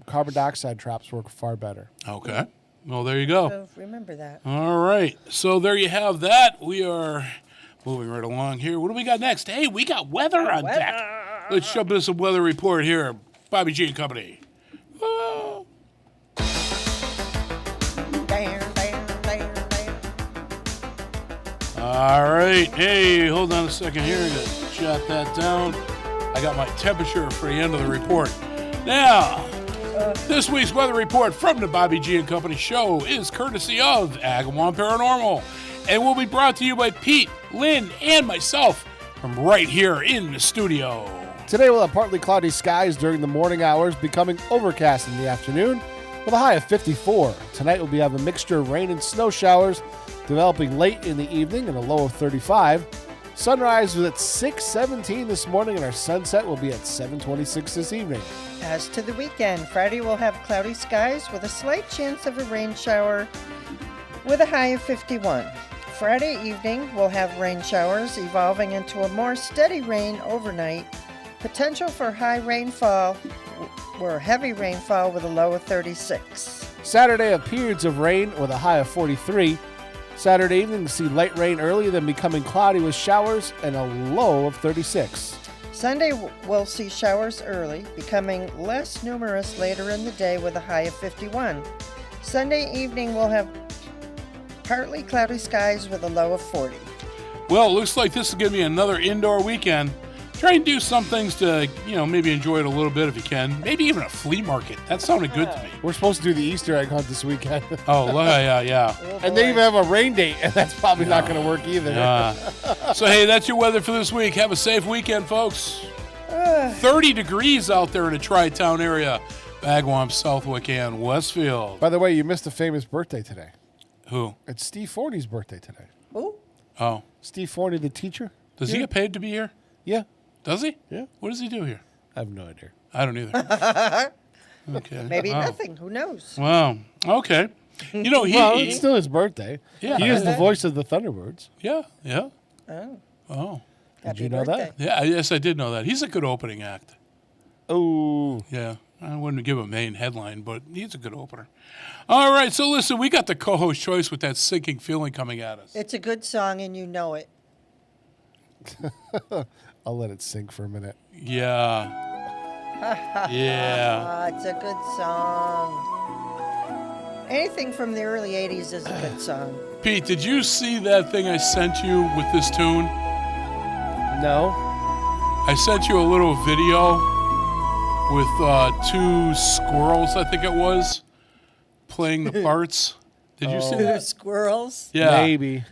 carbon dioxide traps work far better. Okay. Well, there you go. So remember that. All right. So there you have that. We are moving right along here. What do we got next? Hey, we got weather on deck. Let's jump into some weather report here. Bobby G and Company. Oh. All right. Hey, hold on a second here. Gotta jot that down. I got my temperature for the end of the report. Now, this week's weather report from the Bobby G and Company show is courtesy of Agawam Paranormal and will be brought to you by Pete, Lynn, and myself from right here in the studio. Today we'll have partly cloudy skies during the morning hours, becoming overcast in the afternoon with a high of 54. Tonight we'll have a mixture of rain and snow showers developing late in the evening and a low of 35. Sunrise was at 6:17 this morning, and our sunset will be at 7:26 this evening. As to the weekend, Friday we'll have cloudy skies with a slight chance of a rain shower with a high of 51. Friday evening we'll have rain showers evolving into a more steady rain overnight. Potential for high rainfall or heavy rainfall with a low of 36. Saturday, periods of rain with a high of 43. Saturday evening, we'll see light rain early, then becoming cloudy with showers and a low of 36. Sunday, we'll see showers early, becoming less numerous later in the day with a high of 51. Sunday evening, we'll have partly cloudy skies with a low of 40. Well, it looks like this is going to be another indoor weekend. Try and do some things to, maybe enjoy it a little bit if you can. Maybe even a flea market. That sounded good to me. We're supposed to do the Easter egg hunt this weekend. Oh, yeah. And they even have a rain date, and that's probably not going to work either. So, hey, that's your weather for this week. Have a safe weekend, folks. 30 degrees out there in the Tri-Town area. Agawam, Southwick, and Westfield. By the way, you missed a famous birthday today. Who? It's Steve Forney's birthday today. Who? Oh. Steve Forney, the teacher. Does he get paid to be here? Yeah. Does he? Yeah. What does he do here? I have no idea. I don't either. Okay. Maybe nothing. Who knows? Wow. Okay. It's still his birthday. Yeah. He is the voice of the Thunderbirds. Yeah. Oh. Did you know that? Yeah, yes, I did know that. He's a good opening act. Oh. Yeah. I wouldn't give him a main headline, but he's a good opener. All right, so listen, we got the co-host choice with that sinking feeling coming at us. It's a good song, and you know it. I'll let it sink for a minute. Yeah. Yeah. It's a good song. Anything from the early 80s is a good song. Pete, did you see that thing I sent you with this tune? No. I sent you a little video with 2 squirrels, I think it was, playing the parts. Did you see that? Squirrels? Yeah. Maybe.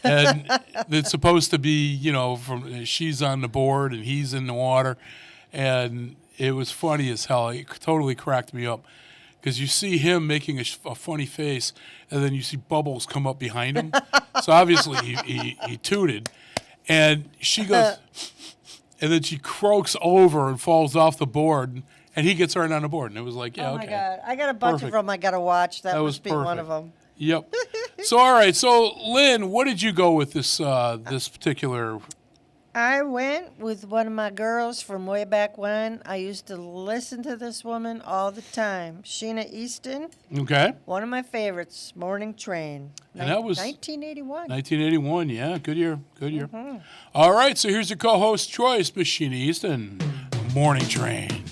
And it's supposed to be, from she's on the board and he's in the water. And it was funny as hell. It totally cracked me up. Because you see him making a funny face, and then you see bubbles come up behind him. So obviously he tooted. And she goes, and then she croaks over and falls off the board, and he gets right on the board. And it was like, yeah, oh okay. my God. I got a bunch of them I got to watch. That must be one of them. Yep. So, all right. So, Lynn, what did you go with this particular? I went with one of my girls from way back when. I used to listen to this woman all the time. Sheena Easton. Okay. One of my favorites, Morning Train. And that was 1981. 1981, yeah. Good year. Good year. Mm-hmm. All right. So, here's your co-host choice, Miss Sheena Easton. Morning Train.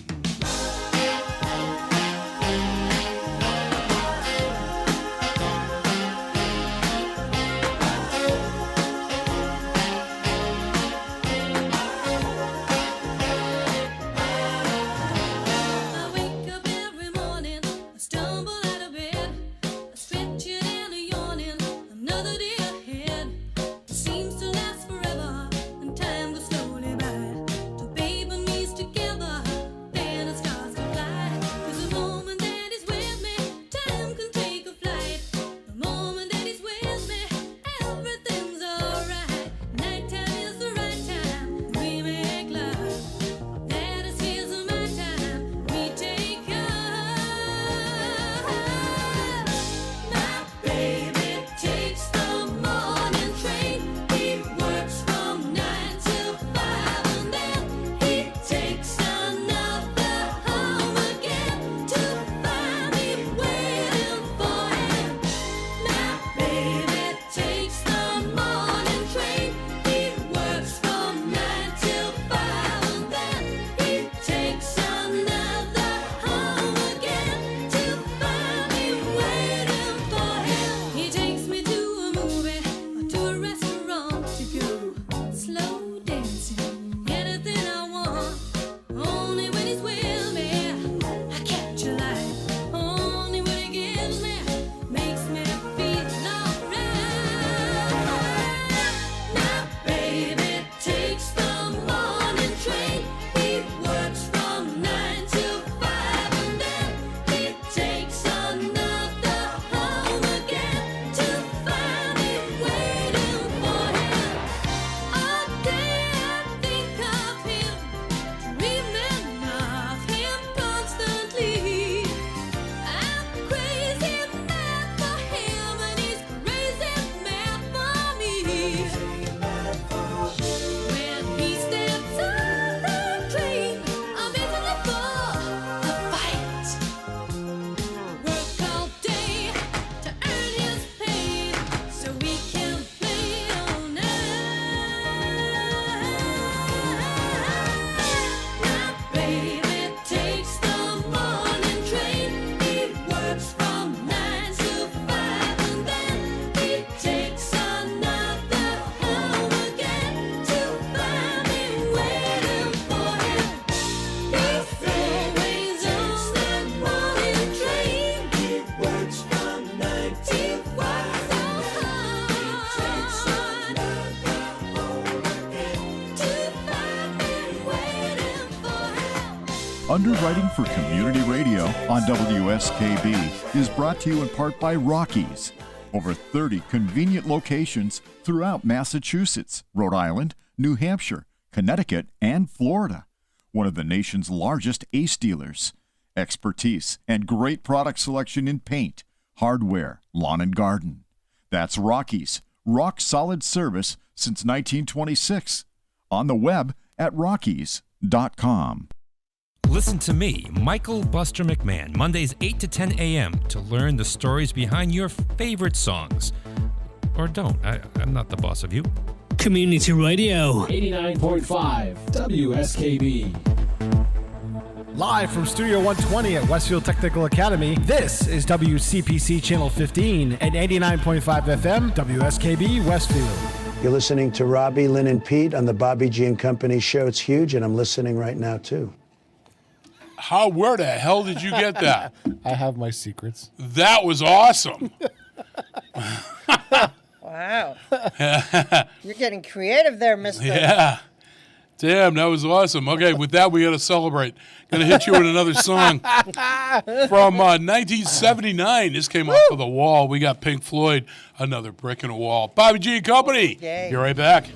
Underwriting for Community Radio on WSKB is brought to you in part by Rockies. Over 30 convenient locations throughout Massachusetts, Rhode Island, New Hampshire, Connecticut, and Florida. One of the nation's largest ACE dealers. Expertise and great product selection in paint, hardware, lawn and garden. That's Rockies. Rock solid service since 1926. On the web at rockies.com. Listen to me, Michael Buster McMahon, Mondays 8 to 10 a.m. to learn the stories behind your favorite songs. Or don't. I'm not the boss of you. Community Radio. 89.5 WSKB. Live from Studio 120 at Westfield Technical Academy, this is WCPC Channel 15 and 89.5 FM WSKB Westfield. You're listening to Robbie, Lynn, and Pete on the Bobby G and Company show. It's huge, and I'm listening right now, too. Where the hell did you get that? I have my secrets. That was awesome. Wow. You're getting creative there, mister. Yeah. Damn, that was awesome. Okay, with that, we got to celebrate. Going to hit you with another song from 1979. This came off of the wall. We got Pink Floyd, Another Brick in a Wall. Bobby G and Company. Yay. Be right back.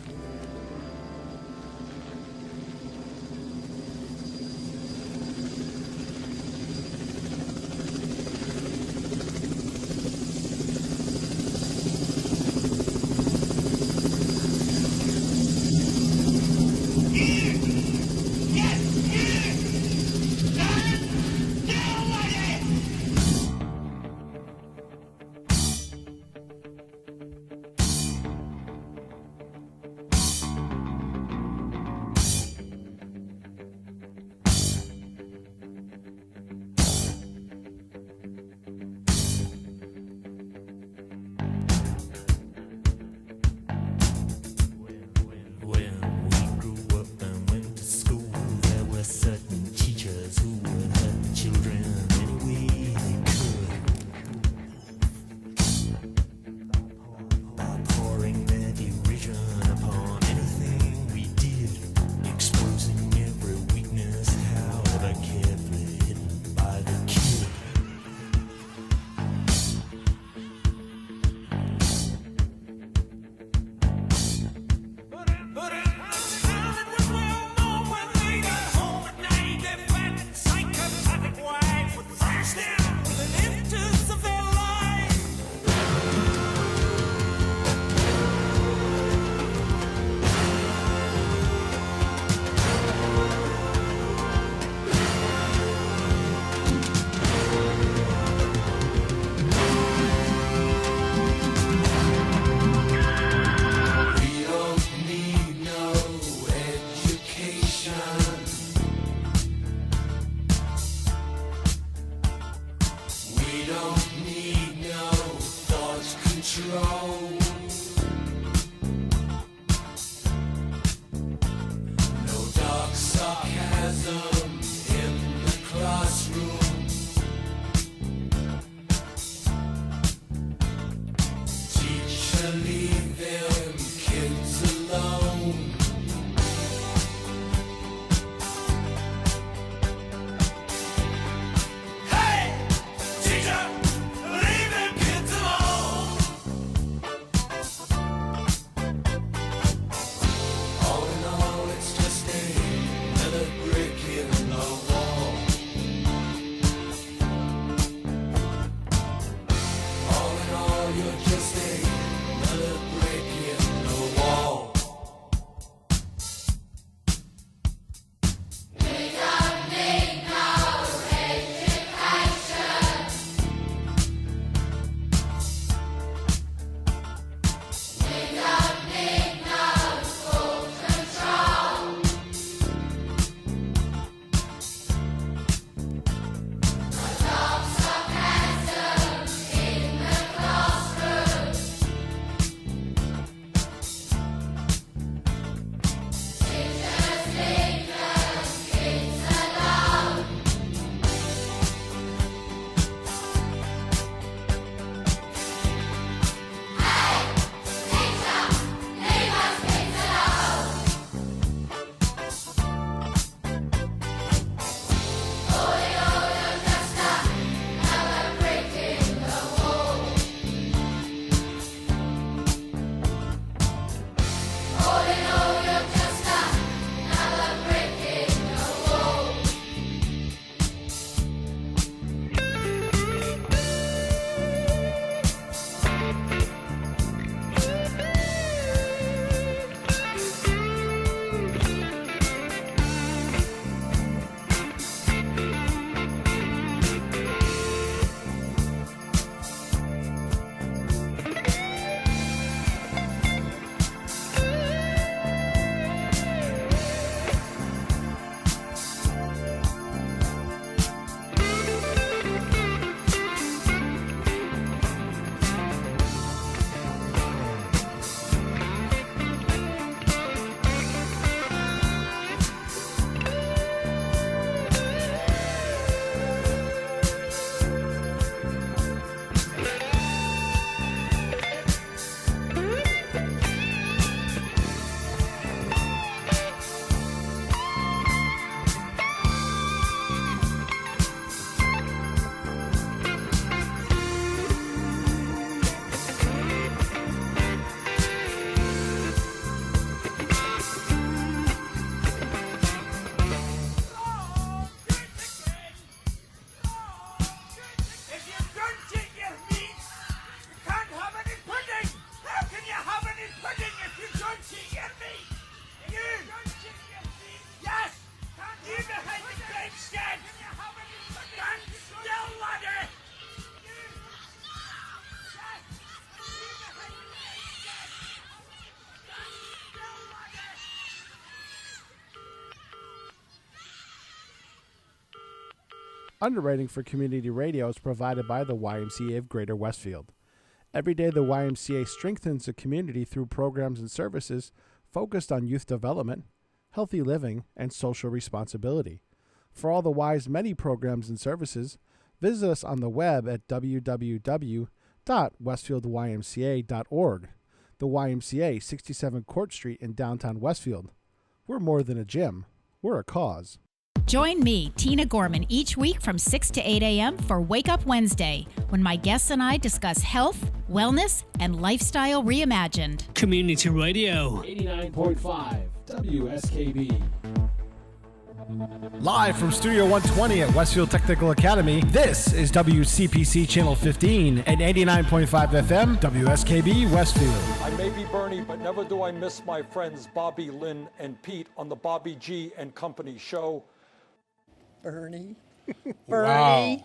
Underwriting for community radio is provided by the YMCA of Greater Westfield. Every day, the YMCA strengthens the community through programs and services focused on youth development, healthy living, and social responsibility. For all the Y's many programs and services, visit us on the web at www.westfieldymca.org. The YMCA, 67 Court Street in downtown Westfield. We're more than a gym. We're a cause. Join me, Tina Gorman, each week from 6 to 8 a.m. for Wake Up Wednesday, when my guests and I discuss health, wellness, and lifestyle reimagined. Community Radio. 89.5 WSKB. Live from Studio 120 at Westfield Technical Academy, this is WCPC Channel 15 and 89.5 FM, WSKB Westfield. I may be Bernie, but never do I miss my friends Bobby, Lynn, and Pete on the Bobby G and Company show. Bernie. Wow.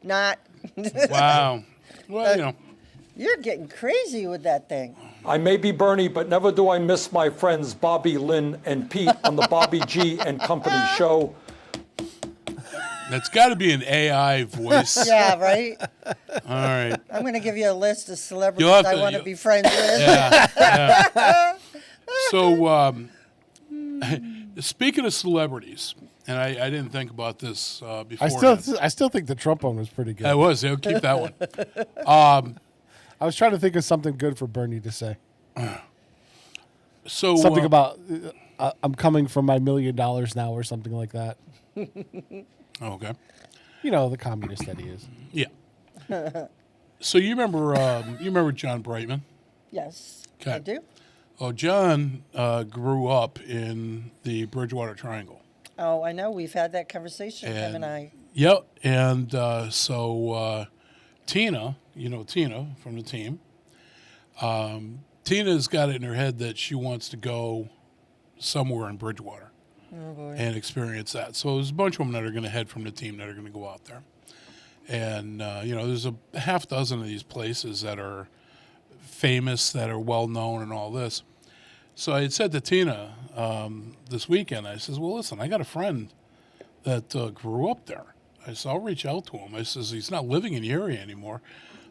Not. Wow. Well, you know. You're getting crazy with that thing. I may be Bernie, but never do I miss my friends Bobby, Lynn, and Pete on the Bobby G and Company show. That's got to be an AI voice. Yeah, right? All right. I'm going to give you a list of celebrities I I want to be friends with. Yeah. So, speaking of celebrities, and I didn't think about this before. I still think the Trump one was pretty good. It was. I'll keep that one. I was trying to think of something good for Bernie to say. So something about I'm coming from my $1 million now, or something like that. Okay. You know, the communist that he is. Yeah. So you remember John Brightman? Yes, Okay. I do. Oh, John grew up in the Bridgewater Triangle. Oh, I know. We've had that conversation, him and I. Yep. And so Tina, you know Tina from the team, Tina's got it in her head that she wants to go somewhere in Bridgewater and experience that. So there's a bunch of them that are going to head from the team that are going to go out there. And, there's a half dozen of these places that are famous, that are well-known and all this. So I had said to Tina this weekend, I says, well, listen, I got a friend that grew up there. I said, I'll reach out to him. I says, he's not living in the area anymore.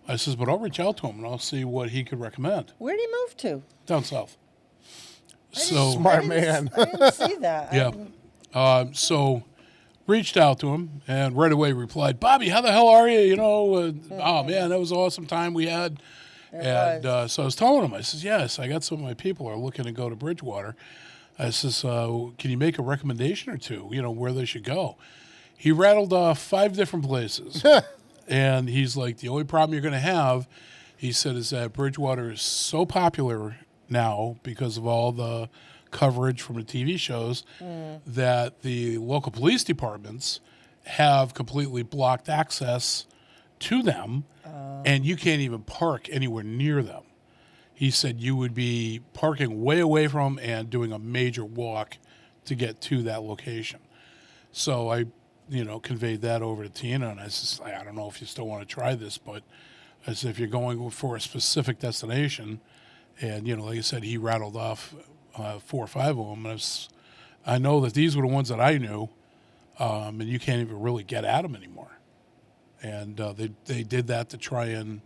I says, but I'll reach out to him and I'll see what he could recommend. Where did he move to? Down south. Smart man. I didn't see that. Yeah. So reached out to him and right away replied, Bobby, how the hell are you? You know, oh, man, that was an awesome time we had. So I was telling him, I says, yes, I got some of my people are looking to go to Bridgewater. I says, can you make a recommendation or two, where they should go? He rattled off 5 different places. And he's like, the only problem you're going to have, he said, is that Bridgewater is so popular now because of all the coverage from the TV shows that the local police departments have completely blocked access to them, and you can't even park anywhere near them. He said you would be parking way away from them and doing a major walk to get to that location. So I conveyed that over to Tina, and I said, I don't know if you still want to try this, but I said, if you're going for a specific destination, and, like I said, he rattled off 4 or 5 of them, and I know that these were the ones that I knew, and you can't even really get at them anymore. And they did that to try and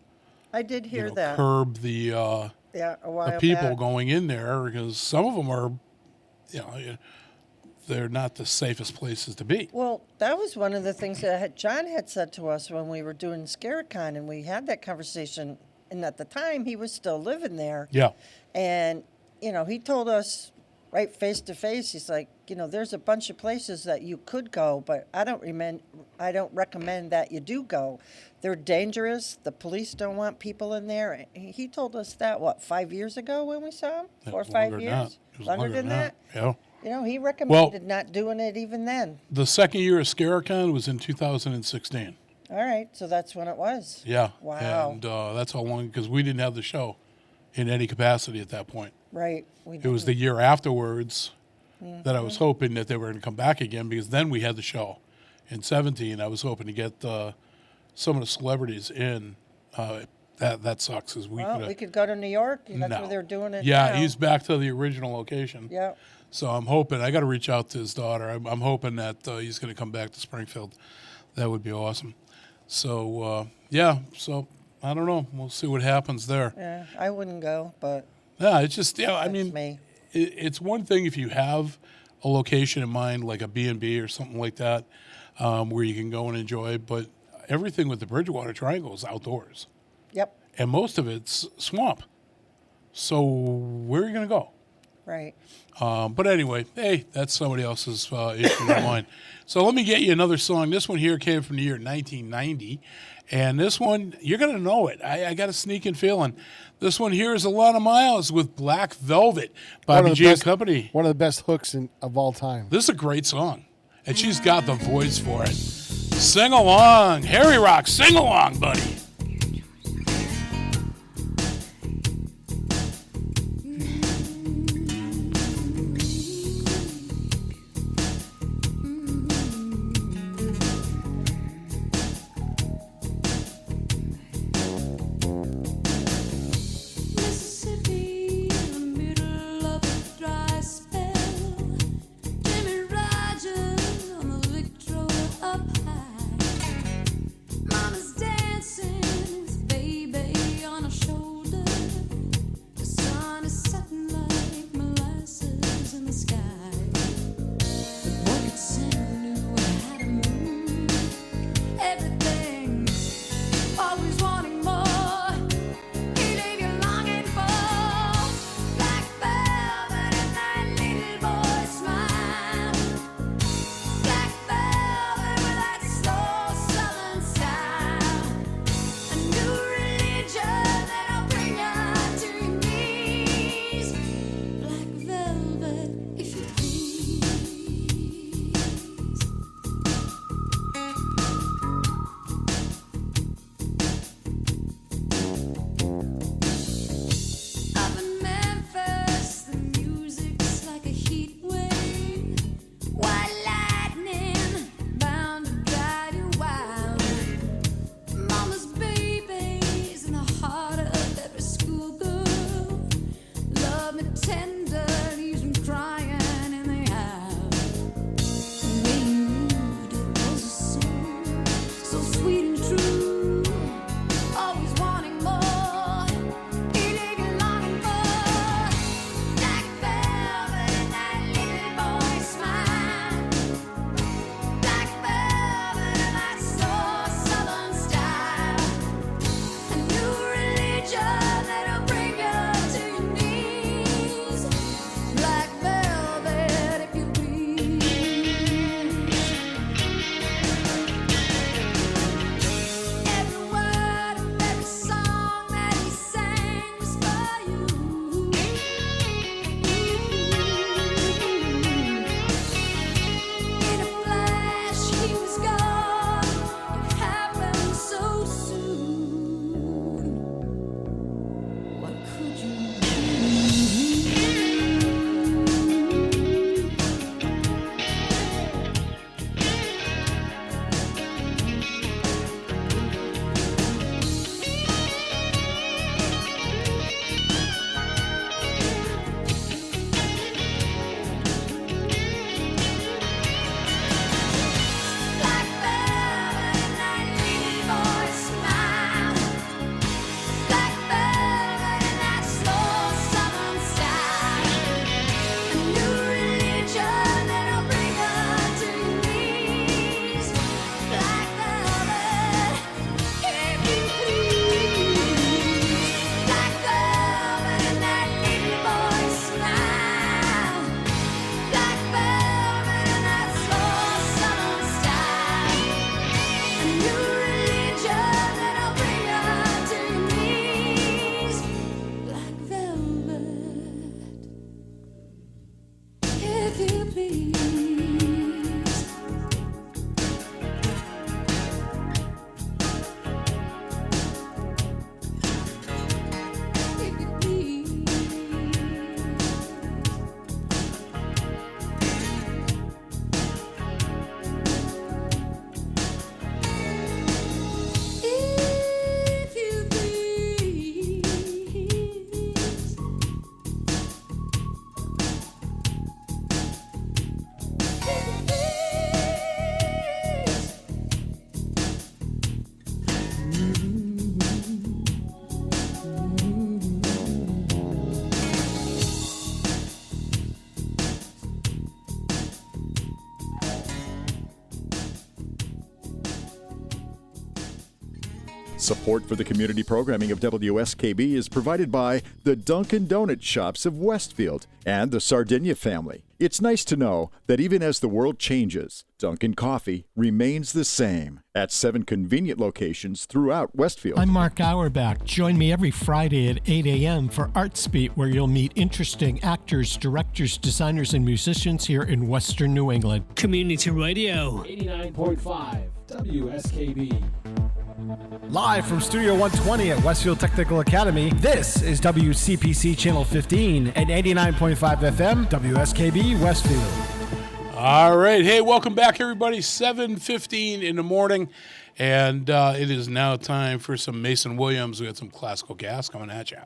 I did hear that. curb the a while the people back. going in there, because some of them are, they're not the safest places to be. Well, that was one of the things that John had said to us when we were doing Scaricon, and we had that conversation. And at the time, he was still living there. Yeah. And, he told us right face to face, he's like, there's a bunch of places that you could go, but I don't recommend that you do go. They're dangerous. The police don't want people in there. He told us that, 5 years ago when we saw him? 4 or 5 years? Longer than that? Yeah. He recommended not doing it even then. The second year of Scaricon was in 2016. All right, so that's when it was. Yeah. Wow. And that's how long, because we didn't have the show in any capacity at that point. Right. It was the year afterwards that I was hoping that they were going to come back again, because then we had the show. In 17, I was hoping to get some of the celebrities in. That sucks. We could go to New York. That's where they're doing it Yeah, now. he's back to the original location. Yeah. So I'm hoping, I got to reach out to his daughter. I'm hoping that he's going to come back to Springfield. That would be awesome. So, so I don't know. We'll see what happens there. Yeah, I wouldn't go, but. Yeah, it's just, I mean, me. It's one thing if you have a location in mind, like a B&B or something like that, where you can go and enjoy, but everything with the Bridgewater Triangle is outdoors. Yep. And most of it's swamp. So where are you going to go? Right. But anyway, hey, that's somebody else's issue, not mine. So let me get you another song. This one here came from the year 1990. And this one, you're going to know it. I got a sneaking feeling. This one here is A Lot of Miles with Black Velvet by Bobby G and Company. One of the best hooks of all time. This is a great song. And she's got the voice for it. Sing along. Harry Rock, sing along, buddy. Mama's dancing Support for the community programming of WSKB is provided by the Dunkin' Donut Shops of Westfield and the Sardinia family. It's nice to know that even as the world changes, Dunkin' Coffee remains the same at 7 convenient locations throughout Westfield. I'm Mark Auerbach. Join me every Friday at 8 a.m. for Arts Beat, where you'll meet interesting actors, directors, designers, and musicians here in Western New England. Community Radio. 89.5 WSKB. Live from Studio 120 at Westfield Technical Academy, this is WCPC Channel 15 and 89.5 FM, WSKB Westfield. All right. Hey, welcome back, everybody. 7:15 in the morning, and it is now time for some Mason Williams. We got some classical gas coming at you.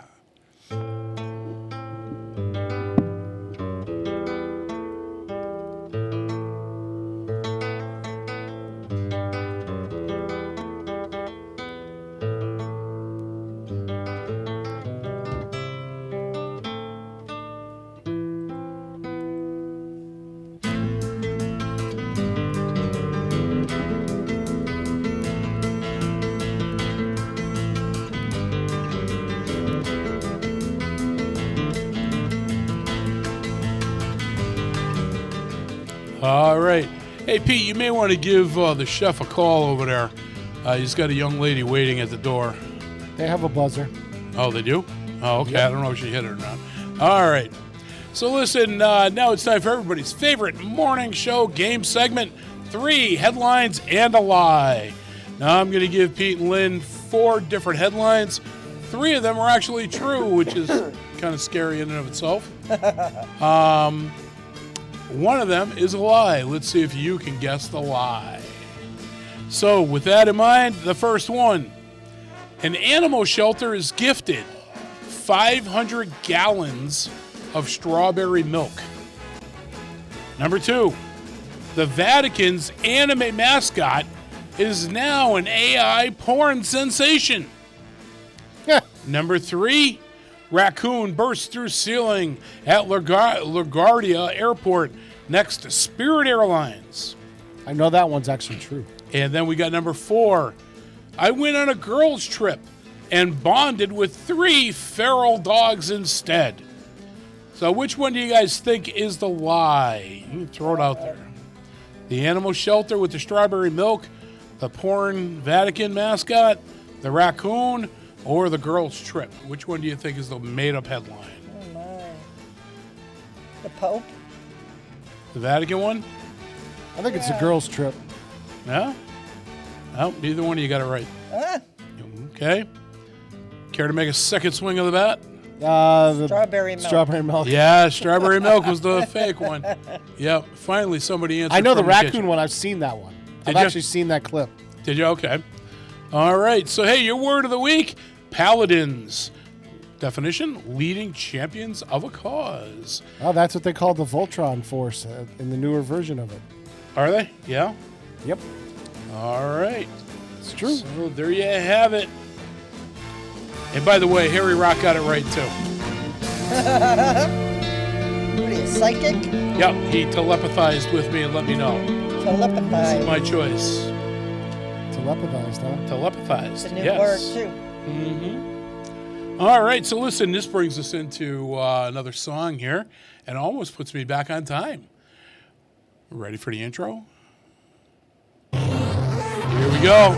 All right. Hey, Pete, you may want to give the chef a call over there. He's got a young lady waiting at the door. They have a buzzer. Oh, they do? Oh, okay. Yep. I don't know if she hit it or not. All right. So listen, now it's time for everybody's favorite morning show game segment, 3 headlines and a lie. Now I'm going to give Pete and Lynn 4 different headlines. 3 of them are actually true, which is kind of scary in and of itself. One of them is a lie. Let's see if you can guess the lie. So with that in mind, the first one. An animal shelter is gifted 500 gallons of strawberry milk. Number 2. The Vatican's anime mascot is now an AI porn sensation. Number 3. Raccoon bursts through ceiling at LaGuardia Airport next to Spirit Airlines. I know that one's actually true. And then we got number 4. I went on a girls' trip and bonded with 3 feral dogs instead. So which one do you guys think is the lie? You can throw it out there. The animal shelter with the strawberry milk, the porn Vatican mascot, the raccoon, or the girls' trip? Which one do you think is the made-up headline? Oh, my. The Pope? The Vatican one? I think it's a girls' trip. Yeah? No, neither one of you got it right. Okay. Care to make a second swing of the bat? The strawberry milk. Strawberry milk. Yeah, strawberry milk was the fake one. Yep. Finally, somebody answered. I know the from raccoon kitchen. one. I've seen that one. Did I've you? actually seen that clip. Did you? Okay. All right. So, hey, your word of the week, paladins. Definition, leading champions of a cause. Oh, that's what they call the Voltron Force in the newer version of it. Are they? Yeah? Yep. All right. It's true. So there you have it. And by the way, Harry Rock got it right, too. What are you, psychic? Yep, he telepathized with me and let me know. Telepathized. This is my choice. Telepathized, huh? Telepathized, It's a new yes. word, too. Mm-hmm. All right, so listen, this brings us into another song here, and almost puts me back on time. Ready for the intro? Here we go.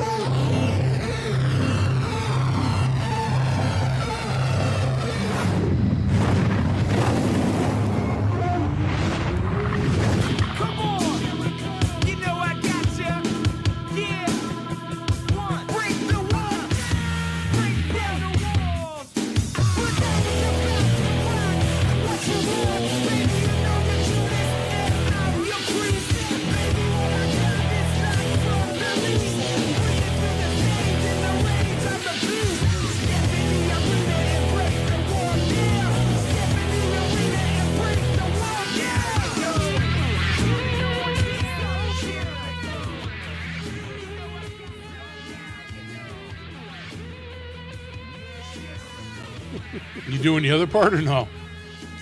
You doing the other part or no?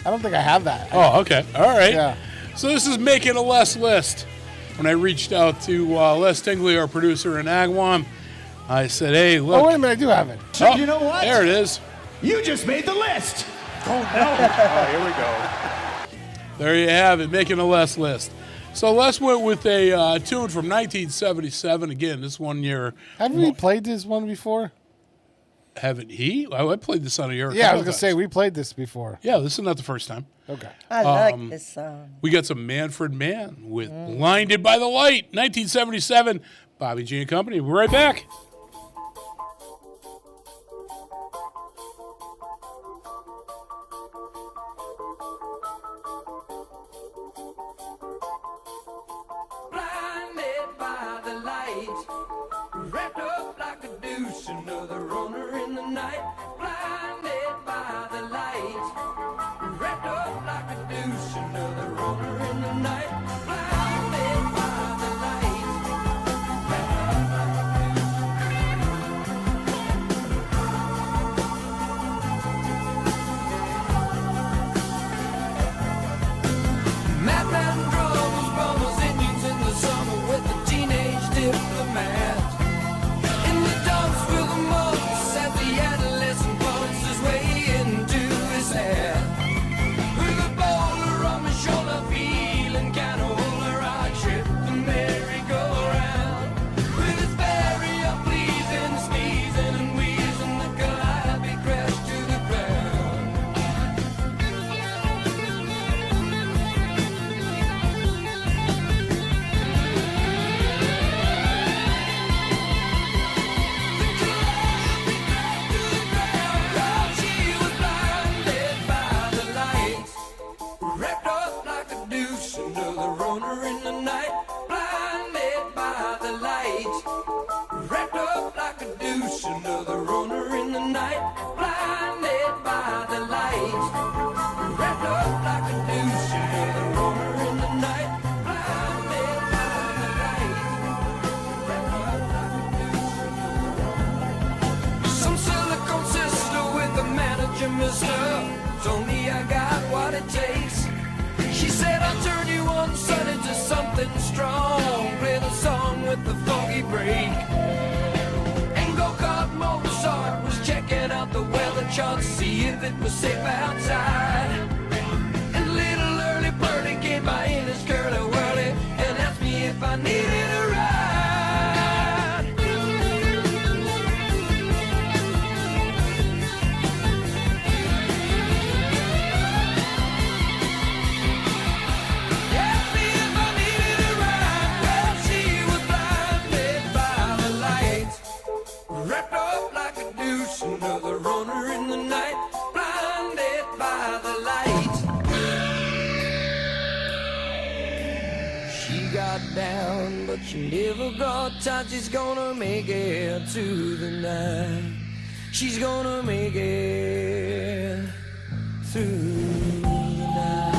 I don't think I have that. Oh, okay. All right. Yeah. So this is Making a Les list. When I reached out to Les Tingley, our producer in Agawam, I said, hey, look. Oh, wait a minute, I do have it. Oh, you know what? There it is. You just made the list. Oh, no. Oh, here we go. There you have it, making a Les list. So Les went with a tune from 1977. Again, this 1 year. Haven't we played this one before? Haven't he? I played this on a year. Yeah, I was going to say, we played this before. Yeah, this is not the first time. Okay. I like this song. We got some Manfred Mann with Blinded by the Light, 1977. Bobby G and Company. We're right back. Blinded by the light, wrapped up like a douche, another runner in the night. Blinded by the light, wrapped up like a douche, another runner in the night. Blinded by the light, madman drums, bombers, Indians in the summer with the teenage diplomat. In the dumps with the mumps as the adolescent pumps his way into his hair. With a boulder on my shoulder, feeling kinda older, I trip the merry-go-round. With his very unpleasing sneezing and wheezing, the calliope crashed to the ground. She was blinded by the light, wrapped up like a douche, another runner in the night. Blinded by the light, wrapped up like a douche, another runner in the night. Blinded by the light, wrapped up like a douche, another runner in the night. Blinded by the light, wrapped up like a douche. Some silicone sister with the manager, mister, told me I got what it takes. She said I'll turn you one son into something strong. Play the song with the funky break. And go-kart Mozart was checking out the weather chart to see if it was safe outside. And little early birdie came by in his curly whirly and asked me if I needed a ride. Asked me if I needed a ride. Well, she was blinded by the light, wrapped up like a douche, another runner in the night. Blinded by the light, she got down, but she never got tight. She's gonna make it to the night. She's gonna make it through the night.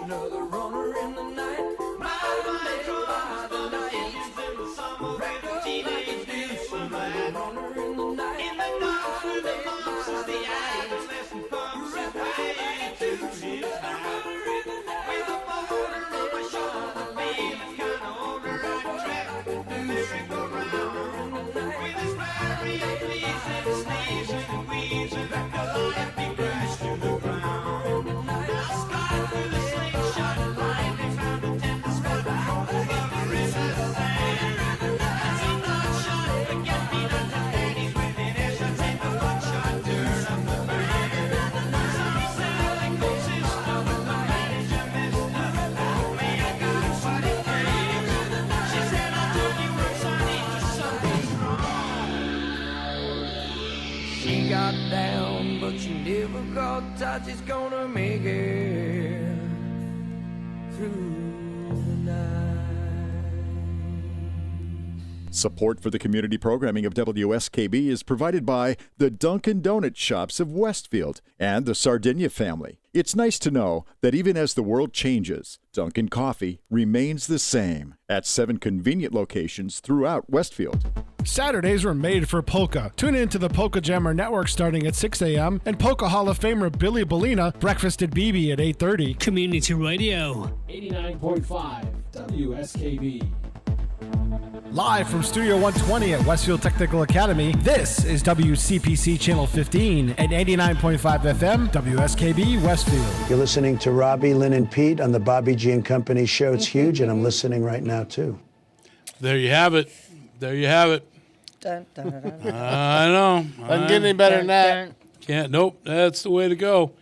another runner in the night. By the night, wrapped up like a deuce. Another runner in the night. In the dark, through the months of the ice, listen pumps and way to his high. With a border on my shoulder, baby, kind of on the right track. Merry-go-round with his fiery please and sneezes and wheezes and happy crash to the ground. Now slide through the slingshot line, they found a tender spot over his hand. And some not shot, forget me not the ladies with an ass, I take the buckshot, turn up the band. Some selling goes sister with the manager, mister. Oh, me, I got what it takes. She said, I told you once I need to something strong. She got down, but she never got touch. She's gonna make it through the night. Support for the community programming of WSKB is provided by the Dunkin' Donuts shops of Westfield and the Sardinia family. It's nice to know that even as the world changes, Dunkin' Coffee remains the same at 7 convenient locations throughout Westfield. Saturdays were made for polka. Tune in to the Polka Jammer Network starting at 6 a.m. and Polka Hall of Famer Billy Bellina, Breakfast at BB at 8:30. Community Radio. 89.5 WSKB. Live from Studio 120 at Westfield Technical Academy, this is WCPC Channel 15 at 89.5 FM, WSKB Westfield. You're listening to Robbie, Lynn, and Pete on the Bobby G and Company show. It's huge, and I'm listening right now, too. There you have it. There you have it. Dun, dun, dun, dun, dun. I know. Doesn't get any better than that. Can't. Nope. That's the way to go.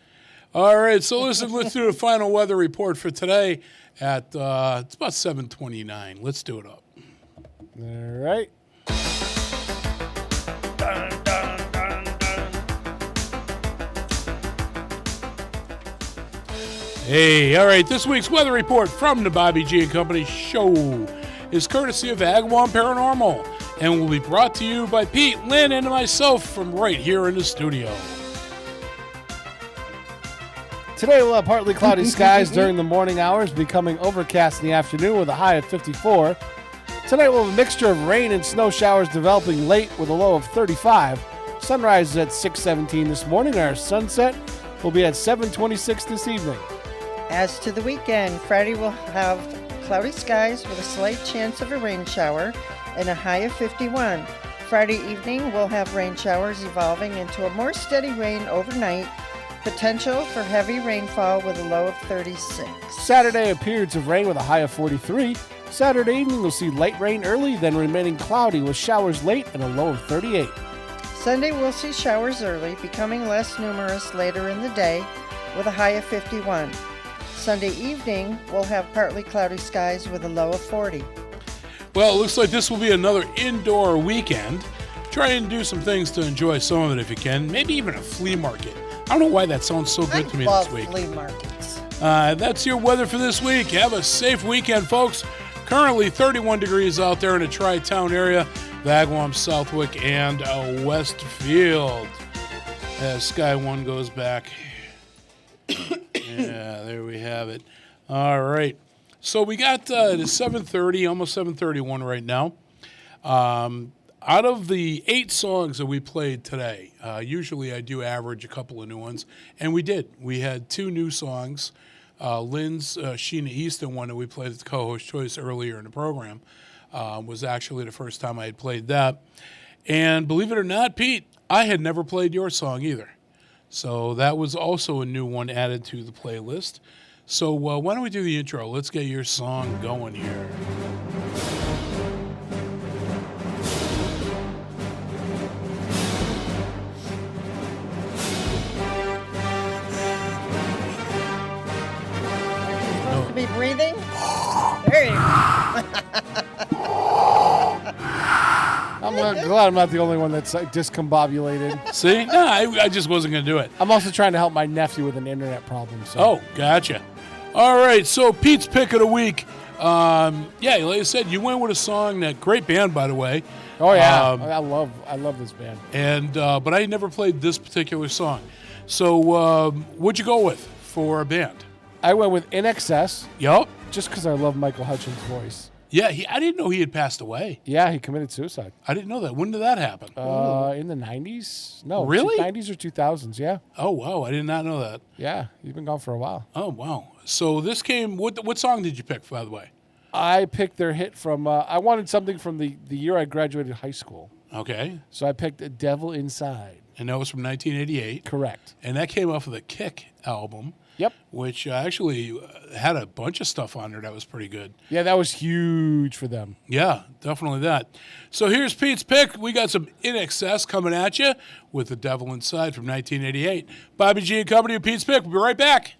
All right. So listen, let's do the final weather report for today at, it's about 7:29. Let's do it up. All right. Hey, all right. This week's weather report from the Bobby G and Company show is courtesy of Agawam Paranormal and will be brought to you by Pete, Lynn, and myself from right here in the studio. Today we'll have partly cloudy skies during the morning hours, becoming overcast in the afternoon with a high of 54. Tonight we'll have a mixture of rain and snow showers developing late with a low of 35. Sunrise is at 6:17 this morning. Our sunset will be at 7:26 this evening. As to the weekend, Friday will have cloudy skies with a slight chance of a rain shower and a high of 51. Friday evening, we'll have rain showers evolving into a more steady rain overnight. Potential for heavy rainfall with a low of 36. Saturday appearance of rain with a high of 43. Saturday evening we'll see light rain early, then remaining cloudy with showers late and a low of 38. Sunday we'll see showers early, becoming less numerous later in the day with a high of 51. Sunday evening we'll have partly cloudy skies with a low of 40. Well, it looks like this will be another indoor weekend. Try and do some things to enjoy some of it if you can. Maybe even a flea market. I don't know why that sounds so good to me this week. Flea markets. That's your weather for this week. Have a safe weekend, folks. Currently 31 degrees out there in the Tri-Town area, Agawam, Southwick, and Westfield. As Sky 1 goes back. Yeah, there we have it. All right. So we got the 7:30, almost 7:31 right now. Out of the 8 songs that we played today, usually I do average a couple of new ones, and we did. We had 2 new songs. Lynn's Sheena Easton one that we played at the co-host choice earlier in the program was actually the first time I had played that. And believe it or not, Pete, I had never played your song either. So that was also a new one added to the playlist. So why don't we do the intro? Let's get your song going here. Be breathing? There you go. I'm glad I'm not the only one that's discombobulated. See? No, I just wasn't going to do it. I'm also trying to help my nephew with an internet problem. So. Oh, gotcha. All right, so Pete's pick of the week. Yeah, like I said, you went with a song, that great band, by the way. Oh, yeah. I love this band. And but I never played this particular song. So what'd you go with for a band? I went with In Excess. Yup. Just because I love Michael Hutchins' voice. Yeah, I didn't know he had passed away. Yeah, he committed suicide. I didn't know that. When did that happen? In the 90s? No. Really? 90s or 2000s, yeah. Oh, wow. I did not know that. Yeah, he's been gone for a while. Oh, wow. So this came, what song did you pick, by the way? I picked their hit from, I wanted something from the year I graduated high school. Okay. So I picked A Devil Inside. And that was from 1988. Correct. And that came off of the Kick album. Yep. Which actually had a bunch of stuff on there that was pretty good. Yeah, that was huge for them. Yeah, definitely that. So here's Pete's pick. We got some In Excess coming at you with The Devil Inside from 1988. Bobby G and Company with Pete's pick. We'll be right back.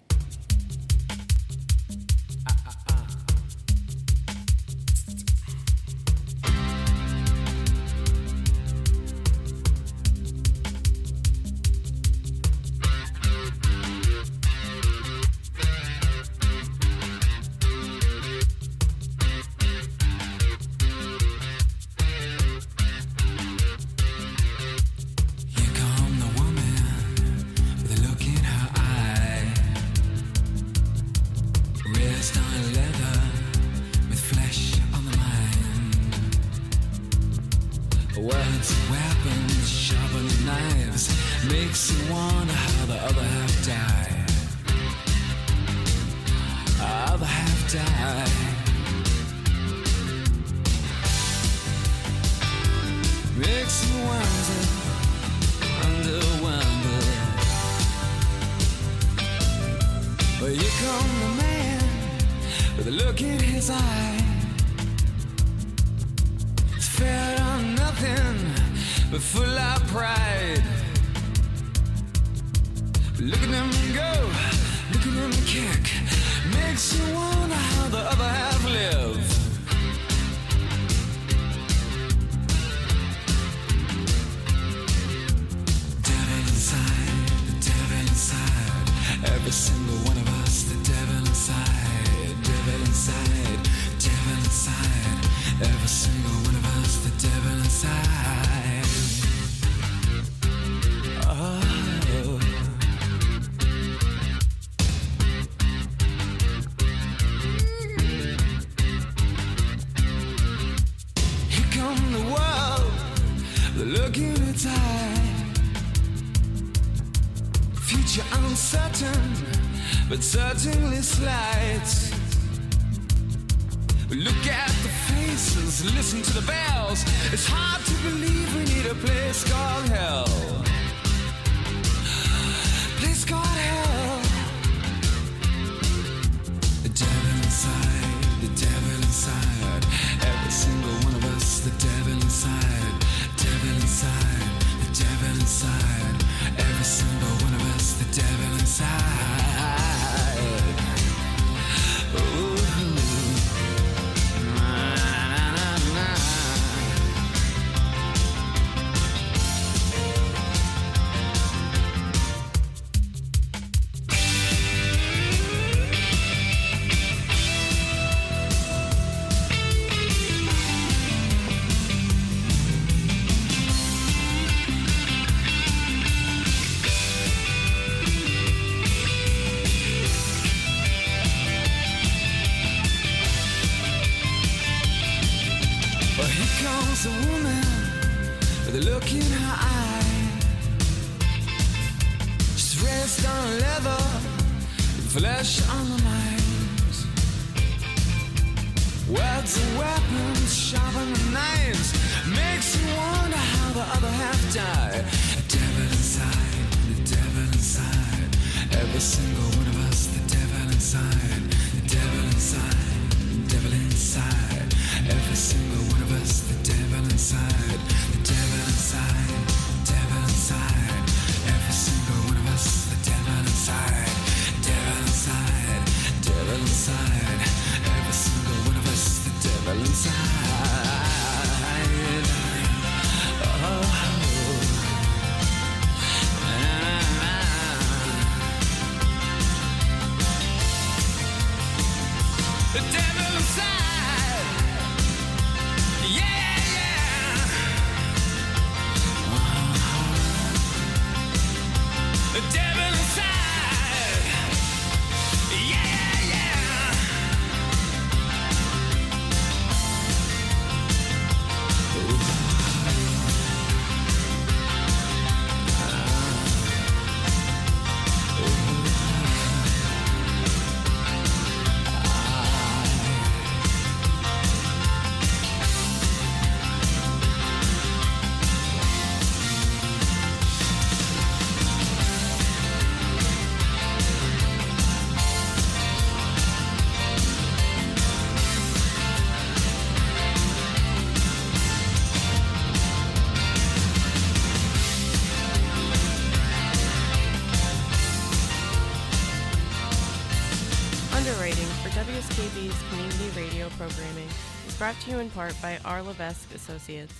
programming is brought to you in part by R. Levesque Associates.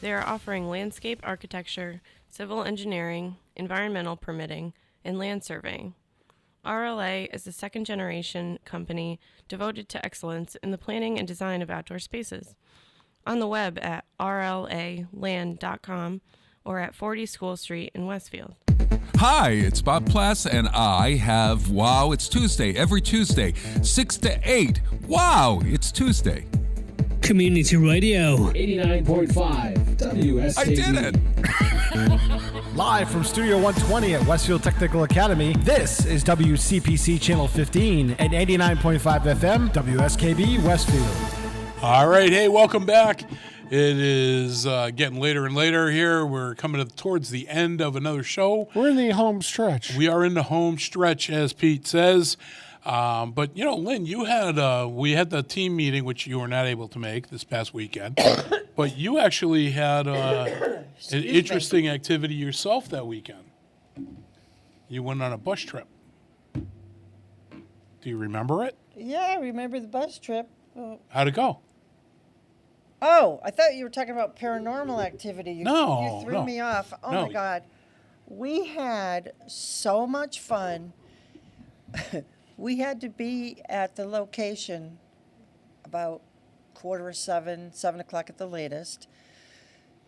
They are offering landscape architecture, civil engineering, environmental permitting, and land surveying. RLA is a second-generation company devoted to excellence in the planning and design of outdoor spaces. On the web at rlaland.com or at 40 School Street in Westfield. Hi, it's Bob Plass, and I have Wow, It's Tuesday, every Tuesday, 6 to 8. Wow, it's Tuesday. Community Radio. 89.5 WSKB. I did it! Live from Studio 120 at Westfield Technical Academy, this is WCPC Channel 15 and 89.5 FM, WSKB Westfield. All right, hey, welcome back. It is getting later and later here. We're coming towards the end of another show. We're in the home stretch. We are in the home stretch, as Pete says. But, you know, Lynn, we had the team meeting, which you were not able to make this past weekend. But you actually had an interesting activity yourself that weekend. You went on a bus trip. Do you remember it? Yeah, I remember the bus trip. How'd it go? Oh, I thought you were talking about paranormal activity. You threw me off. Oh, my God. We had so much fun. We had to be at the location about 7:15, 7 o'clock at the latest.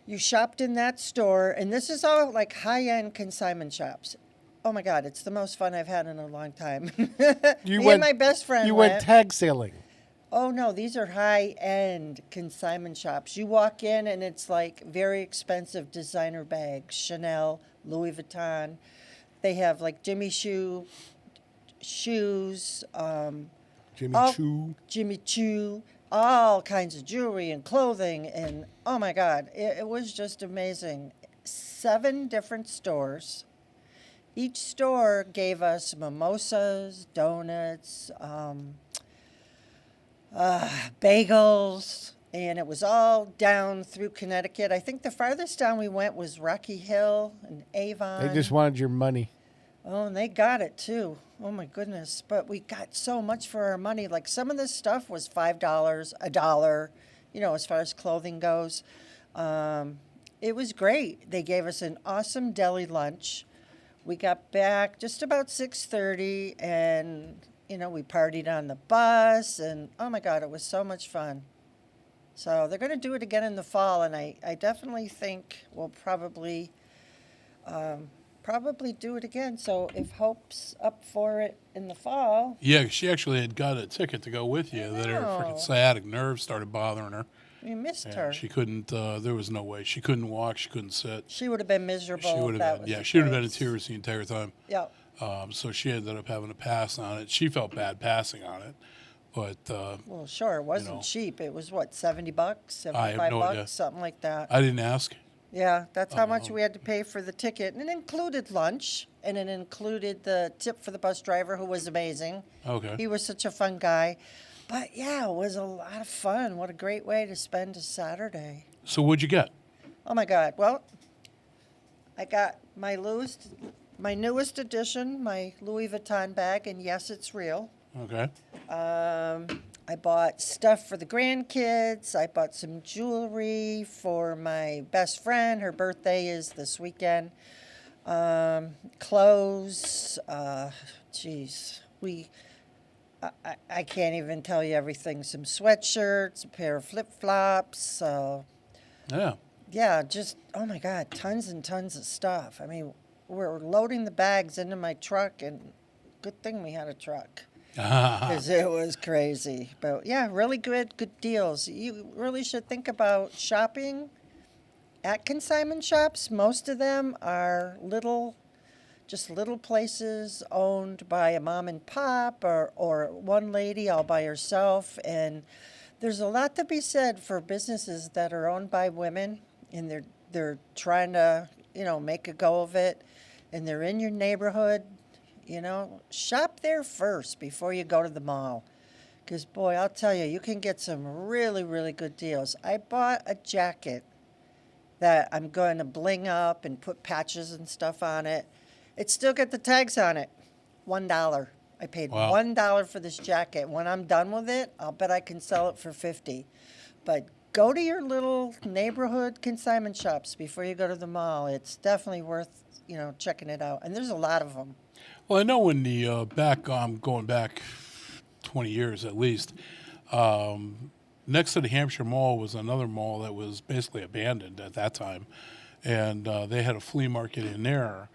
You shopped in that store, and this is all like high-end consignment shops. Oh, my God, it's the most fun I've had in a long time. And my best friend You went tag sailing. Oh, no, these are high-end consignment shops. You walk in, and it's like very expensive designer bags, Chanel, Louis Vuitton. They have like Jimmy Choo shoes. Jimmy Choo, all kinds of jewelry and clothing. And, oh, my God, it was just amazing. 7 different stores. Each store gave us mimosas, donuts, bagels, and it was all down through Connecticut. I think the farthest down we went was Rocky Hill and Avon. They just wanted your money. Oh, and they got it too. Oh my goodness. But we got so much for our money. Like some of this stuff was $5, $1, you know, as far as clothing goes. It was great. They gave us an awesome deli lunch. We got back just about 6:30, and you know, we partied on the bus, and oh my God, it was so much fun. So they're going to do it again in the fall, and I definitely think we'll probably do it again. So if Hope's up for it in the fall. Yeah, she actually had got a ticket to go with you. That her freaking sciatic nerve started bothering her. We missed her. She couldn't, there was no way. She couldn't walk, she couldn't sit. She would have been miserable. She would have been, she would have been in tears the entire time. Yeah. So she ended up having to pass on it. She felt bad passing on it, but well, sure, it wasn't cheap. It was what, $70, $75, idea. Something like that. I didn't ask. Yeah, that's how much we had to pay for the ticket, and it included lunch, and it included the tip for the bus driver, who was amazing. Okay. He was such a fun guy, but yeah, it was a lot of fun. What a great way to spend a Saturday. So what'd you get? Oh my God! Well, I got my newest edition, my Louis Vuitton bag, and yes, it's real. Okay. I bought stuff for the grandkids. I bought some jewelry for my best friend. Her birthday is this weekend. Clothes. I can't even tell you everything. Some sweatshirts, a pair of flip-flops. Yeah, just, oh my God, tons and tons of stuff. I mean, we're loading the bags into my truck, and good thing we had a truck. Because it was crazy. But yeah, really good deals. You really should think about shopping at consignment shops. Most of them are little places owned by a mom and pop or one lady all by herself. And there's a lot to be said for businesses that are owned by women, and they're trying to, you know, make a go of it, and they're in your neighborhood. You know, shop there first before you go to the mall. Because, boy, I'll tell you, you can get some really, really good deals. I bought a jacket that I'm going to bling up and put patches and stuff on it. It still got the tags on it. $1. I paid Wow. $1 for this jacket. When I'm done with it, I'll bet I can sell it for $50. But go to your little neighborhood consignment shops before you go to the mall. It's definitely worth, checking it out. And there's a lot of them. Well, I know when the going back 20 years at least, next to the Hampshire Mall was another mall that was basically abandoned at that time, and they had a flea market in there,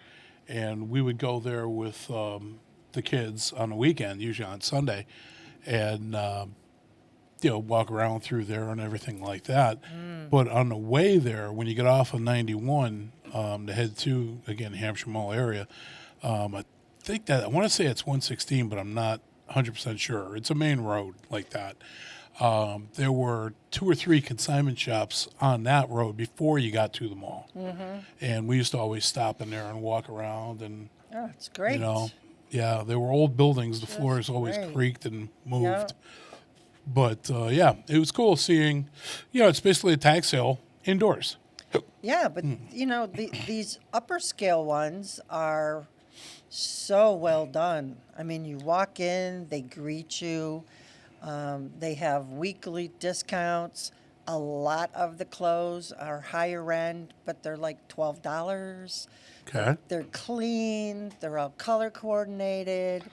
and we would go there with the kids on the weekend, usually on Sunday, and walk around through there and everything like that. But on the way there, when you get off of 91 to head to, again, Hampshire Mall area, I want to say it's 116, but I'm not 100% sure. It's a main road like that. There were 2 or 3 consignment shops on that road before you got to the mall. And we used to always stop in there and walk around. And oh, it's great. Yeah, they were old buildings. The floors always creaked and moved. Yeah. But, it was cool seeing, it's basically a tag sale indoors. Yeah, but, these upper scale ones are so well done. I mean, you walk in, they greet you. They have weekly discounts. A lot of the clothes are higher end, but they're like $12. Okay. They're clean. They're all color coordinated.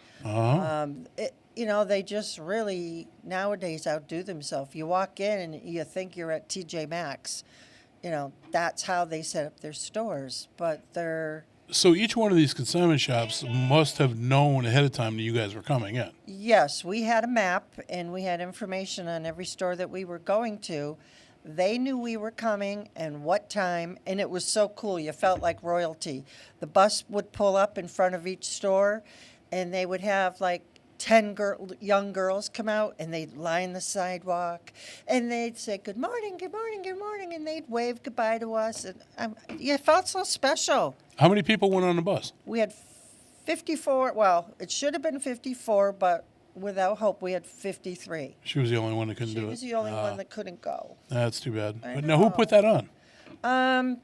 They just really nowadays outdo themselves. You walk in and you think you're at TJ Maxx. That's how they set up their stores. But they're... So each one of these consignment shops must have known ahead of time that you guys were coming in. Yes, we had a map and we had information on every store that we were going to. They knew we were coming and what time, and it was so cool. You felt like royalty. The bus would pull up in front of each store, and they would have like 10 young girls come out, and they'd line the sidewalk, and they'd say, good morning, good morning, good morning, and they'd wave goodbye to us. And it felt so special. How many people went on the bus? We had 54. Well, it should have been 54, but without hope, we had 53. She was the only one that couldn't do it. She was the only one that couldn't go. That's too bad. But now, who put that on?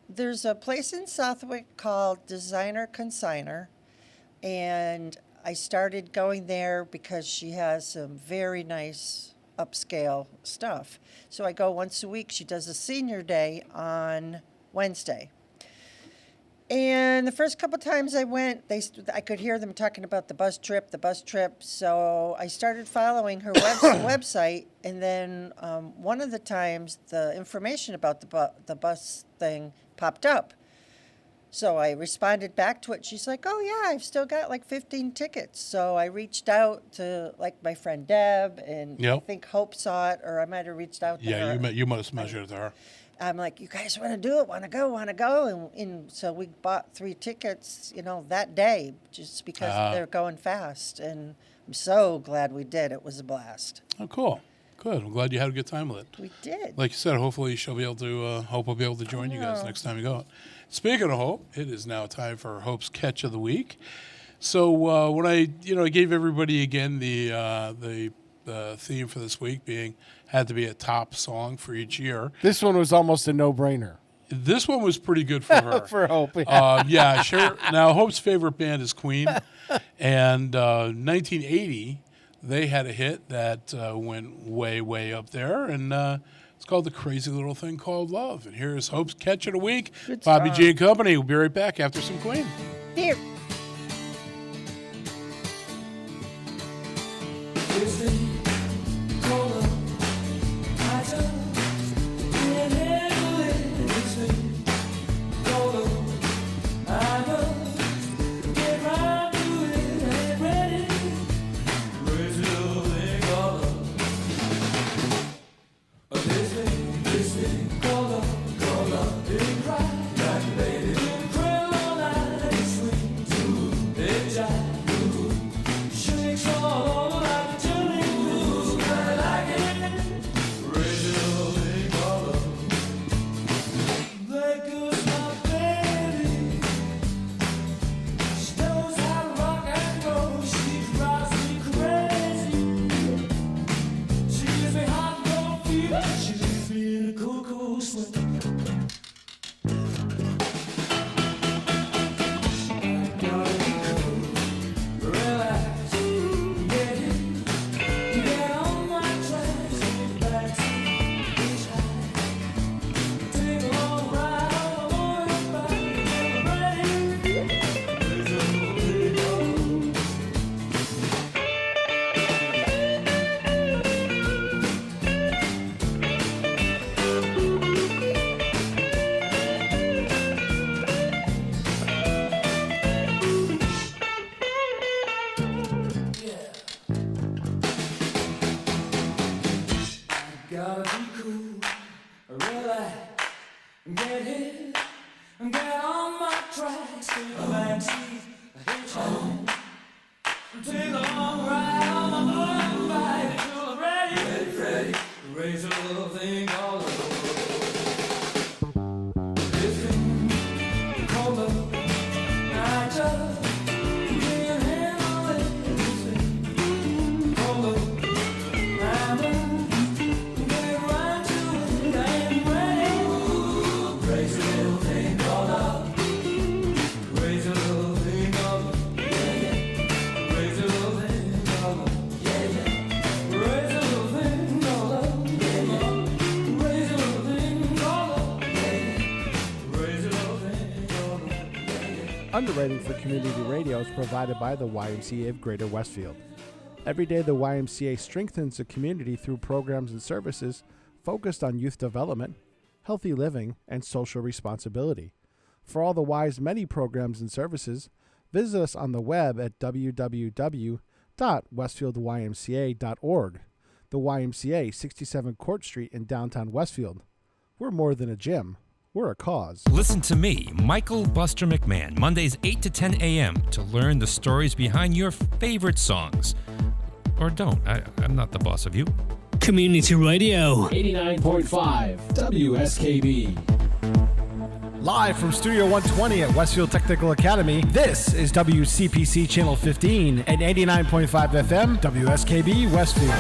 There's a place in Southwick called Designer Consigner, and I started going there because she has some very nice upscale stuff. So I go once a week. She does a senior day on Wednesday. And the first couple times I went, I could hear them talking about the bus trip. So I started following her website, and then one of the times the information about the bus thing popped up. So I responded back to it. She's like, oh, yeah, I've still got like 15 tickets. So I reached out to like my friend Deb, and I think Hope saw it, or I might have reached out to her. Yeah, you must have mentioned it to her. I'm like, you guys want to do it? Want to go? And so we bought 3 tickets, that day, just because they're going fast. And I'm so glad we did. It was a blast. Oh, cool. Good. I'm glad you had a good time with it. We did. Like you said, hopefully she'll be able to, Hope will be able to join you guys next time you go. Speaking of Hope, it is now time for Hope's Catch of the Week. So when I gave everybody again the theme for this week had to be a top song for each year. This one was almost a no-brainer. This one was pretty good for her. For Hope. Yeah, sure. Now, Hope's favorite band is Queen. And 1980, they had a hit that went way, way up there. And it's called The Crazy Little Thing Called Love. And here's Hope's Catch of the Week. Good Bobby song. G and Company. We'll be right back after some Queen. Here. to really get hit and get on my tracks. Take a backseat, a hitchhike, take a long ride on my motorbike until I'm ready, raise a little thing called love. This thing called love, I just can't handle it. This thing called love, I'm get right to it. I ain't ready. Raise a little thing called love. Raise a little thing called love. Raise a little thing called love. Raise a little thing called love. Raise a little thing called love. Raise a little thing called love. Underwriting for community radio is provided by the YMCA of Greater Westfield. Every day, the YMCA strengthens the community through programs and services focused on youth development, healthy living, and social responsibility. For all the Y's many programs and services, visit us on the web at www.westfieldymca.org. The YMCA, 67 Court Street in downtown Westfield. We're more than a gym. We're a cause. Listen to me, Michael Buster McMahon, Mondays 8 to 10 a.m. to learn the stories behind your favorite songs. Or don't. I'm not the boss of you. Community Radio. 89.5 WSKB. Live from Studio 120 at Westfield Technical Academy, this is WCPC Channel 15 and 89.5 FM WSKB Westfield.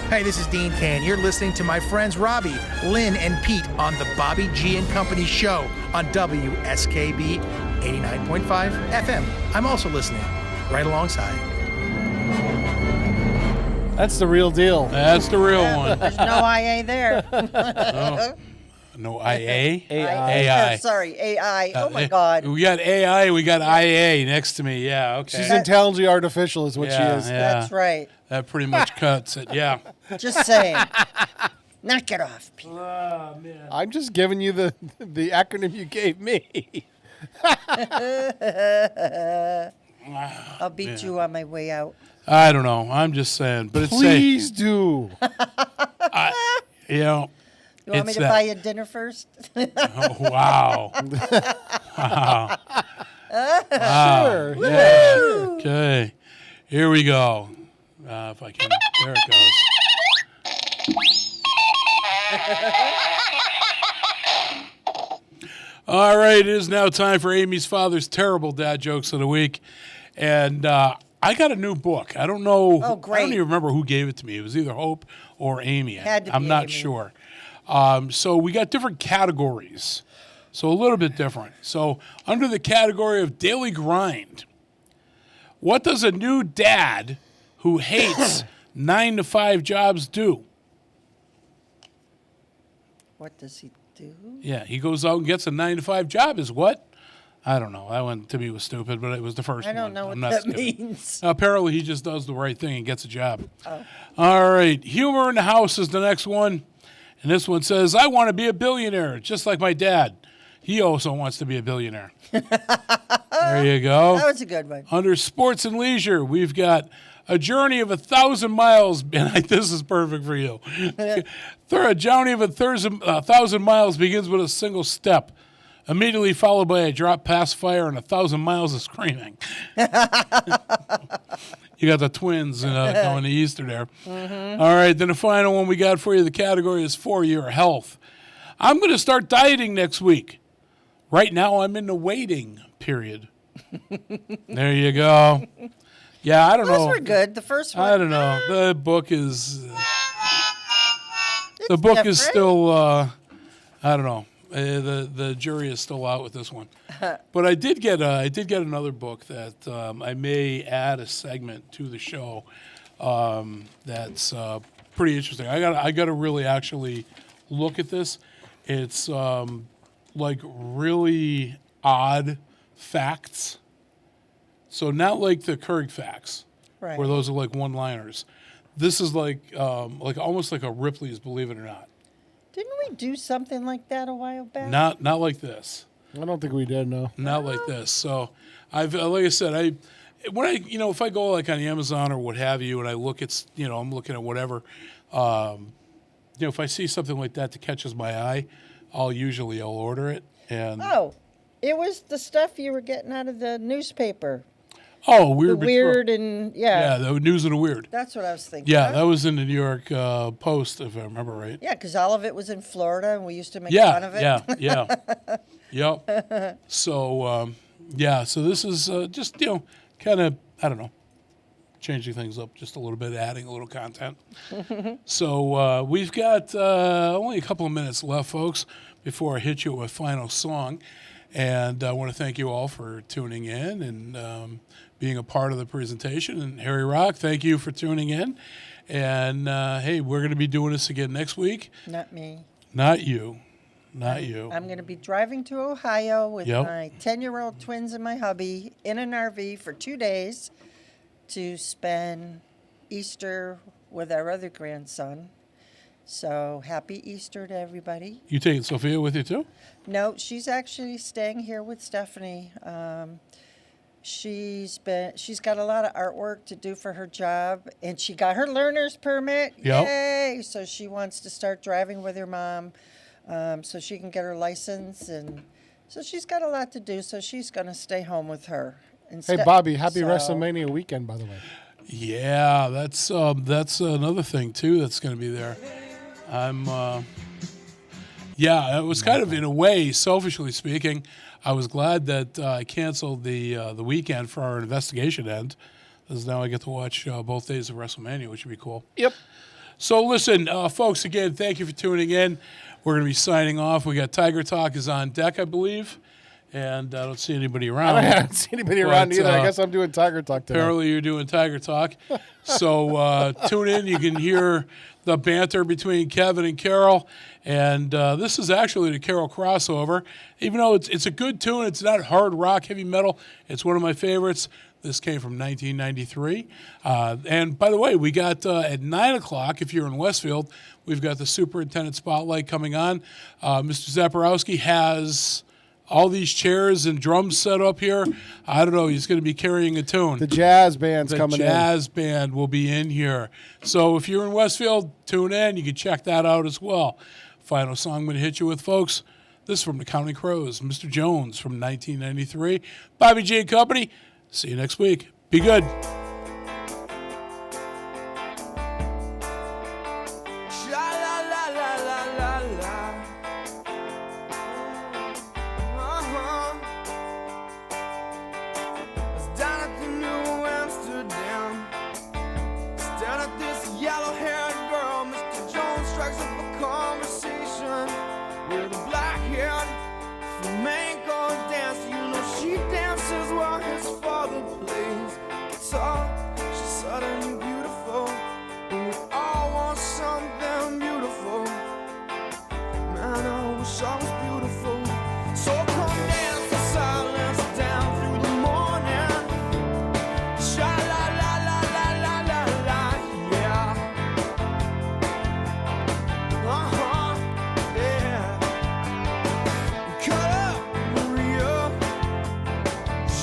Hey, this is Dean Cain. You're listening to my friends Robbie, Lynn, and Pete on the Bobby G and Company show on WSKB 89.5 FM. I'm also listening right alongside. That's the real deal. That's the real one. There's no IA there. No IA? AI. Sorry, AI. Oh, my God. We got AI, we got IA next to me. Yeah, okay. She's intelligently artificial is what she is. That's right. That pretty much cuts it, yeah. Just saying. Knock it off, Pete. Oh, man. I'm just giving you the acronym you gave me. I'll beat you on my way out. I don't know. I'm just saying. But Please do. You know. You want me to buy you dinner first? Oh, wow. Wow. Sure. Yeah. Okay. Here we go. If I can. There it goes. All right. It is now time for Amy's father's terrible dad jokes of the week. And I got a new book. I don't know. Oh, great. I don't even remember who gave it to me. It was either Hope or Amy. I'm not sure. So we got different categories. So a little bit different. So under the category of daily grind, what does a new dad who hates 9-to-5 jobs do? What does he do? Yeah, he goes out and gets a 9-to-5 job is what? I don't know. That one to me was stupid, but it was the first one. I don't know I'm what not that skipping. means. Apparently he just does the right thing and gets a job. Oh. All right. Humor in the house is the next one. And this one says, I want to be a billionaire, just like my dad. He also wants to be a billionaire. There you go. That was a good one. Under sports and leisure, we've got a journey of 1,000 miles. And this is perfect for you. A journey of 1,000 miles begins with a single step, immediately followed by a drop past fire and 1,000 miles of screaming. You got the twins going to Easter there. Mm-hmm. All right, then the final one we got for you, the category is for your health. I'm going to start dieting next week. Right now, I'm in the waiting period. There you go. Yeah, I don't know. Those were good. The first one. I don't know. The book is... the book is still... I don't know. The jury is still out with this one, but I did get another book that I may add a segment to the show. That's pretty interesting. I got to really actually look at this. It's like really odd facts. So not like the Kurg facts, right, where those are like one-liners. This is like almost like a Ripley's Believe It or Not. Didn't we do something like that a while back? Not like this. I don't think we did, no. Not like this. So I've like I said, if I go like on Amazon or what have you, and I look at I'm looking at whatever, if I see something like that that catches my eye, I'll order it. And Oh, it was the stuff you were getting out of the newspaper. Oh, Weird. The weird and, yeah. Yeah, the news of the weird. That's what I was thinking. Yeah, of. that was in the New York Post, if I remember right. Yeah, because all of it was in Florida, and we used to make fun of it. Yeah. Yep. So, so this is just, kind of, I don't know, changing things up just a little bit, adding a little content. So we've got only a couple of minutes left, folks, before I hit you with a final song. And I want to thank you all for tuning in and being a part of the presentation. And Harry Rock, thank you for tuning in. And, hey, we're going to be doing this again next week. Not me. Not you. Not you. I'm going to be driving to Ohio with Yep. my 10-year-old twins and my hubby in an RV for 2 days to spend Easter with our other grandson. So happy Easter to everybody. You taking Sophia with you too? No, she's actually staying here with Stephanie. She's got a lot of artwork to do for her job, and she got her learner's permit. Yep. Yay! So she wants to start driving with her mom, so she can get her license, and so she's got a lot to do. So she's gonna stay home with her. Hey, Bobby, happy WrestleMania weekend, by the way. Yeah, that's another thing too that's going to be there. It was kind of, in a way, selfishly speaking, I was glad that I canceled the weekend for our investigation end, because now I get to watch both days of WrestleMania, which would be cool. Yep. So listen, folks, again, thank you for tuning in. We're going to be signing off. We got Tiger Talk is on deck, I believe, and I don't see anybody around. I don't see anybody around either. I guess I'm doing Tiger Talk today. Apparently you're doing Tiger Talk. So tune in. You can hear the banter between Kevin and Carol. And this is actually the Carol crossover. Even though it's a good tune, it's not hard rock, heavy metal. It's one of my favorites. This came from 1993. And by the way, we got at 9 o'clock, if you're in Westfield, we've got the Superintendent Spotlight coming on. Mr. Zaporowski has all these chairs and drums set up here. I don't know. He's going to be carrying a tune. The jazz band's coming in. The jazz band will be in here. So if you're in Westfield, tune in. You can check that out as well. Final song I'm going to hit you with, folks. This is from the Counting Crows, Mr. Jones from 1993. Bobby G and Company. See you next week. Be good.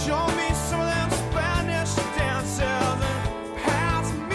Show me some of them Spanish dances and pass me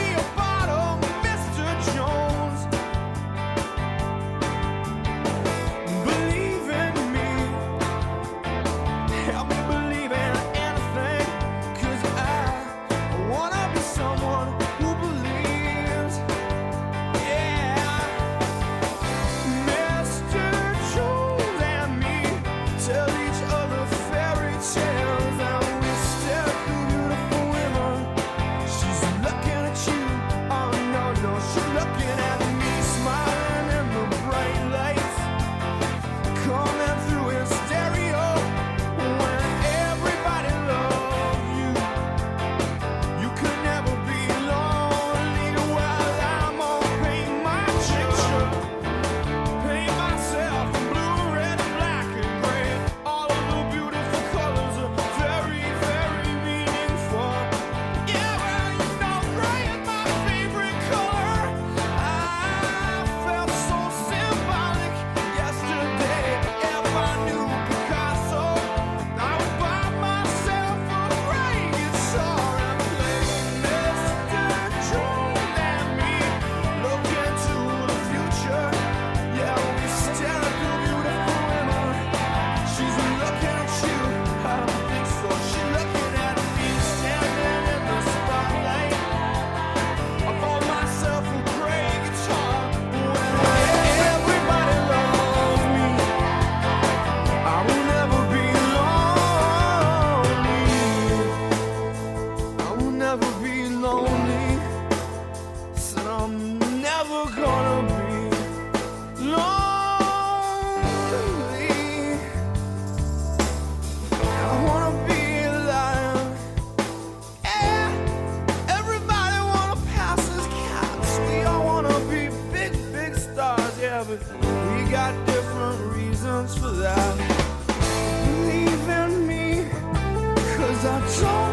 yeah, but we got different reasons for that. Believe in me, 'cause I told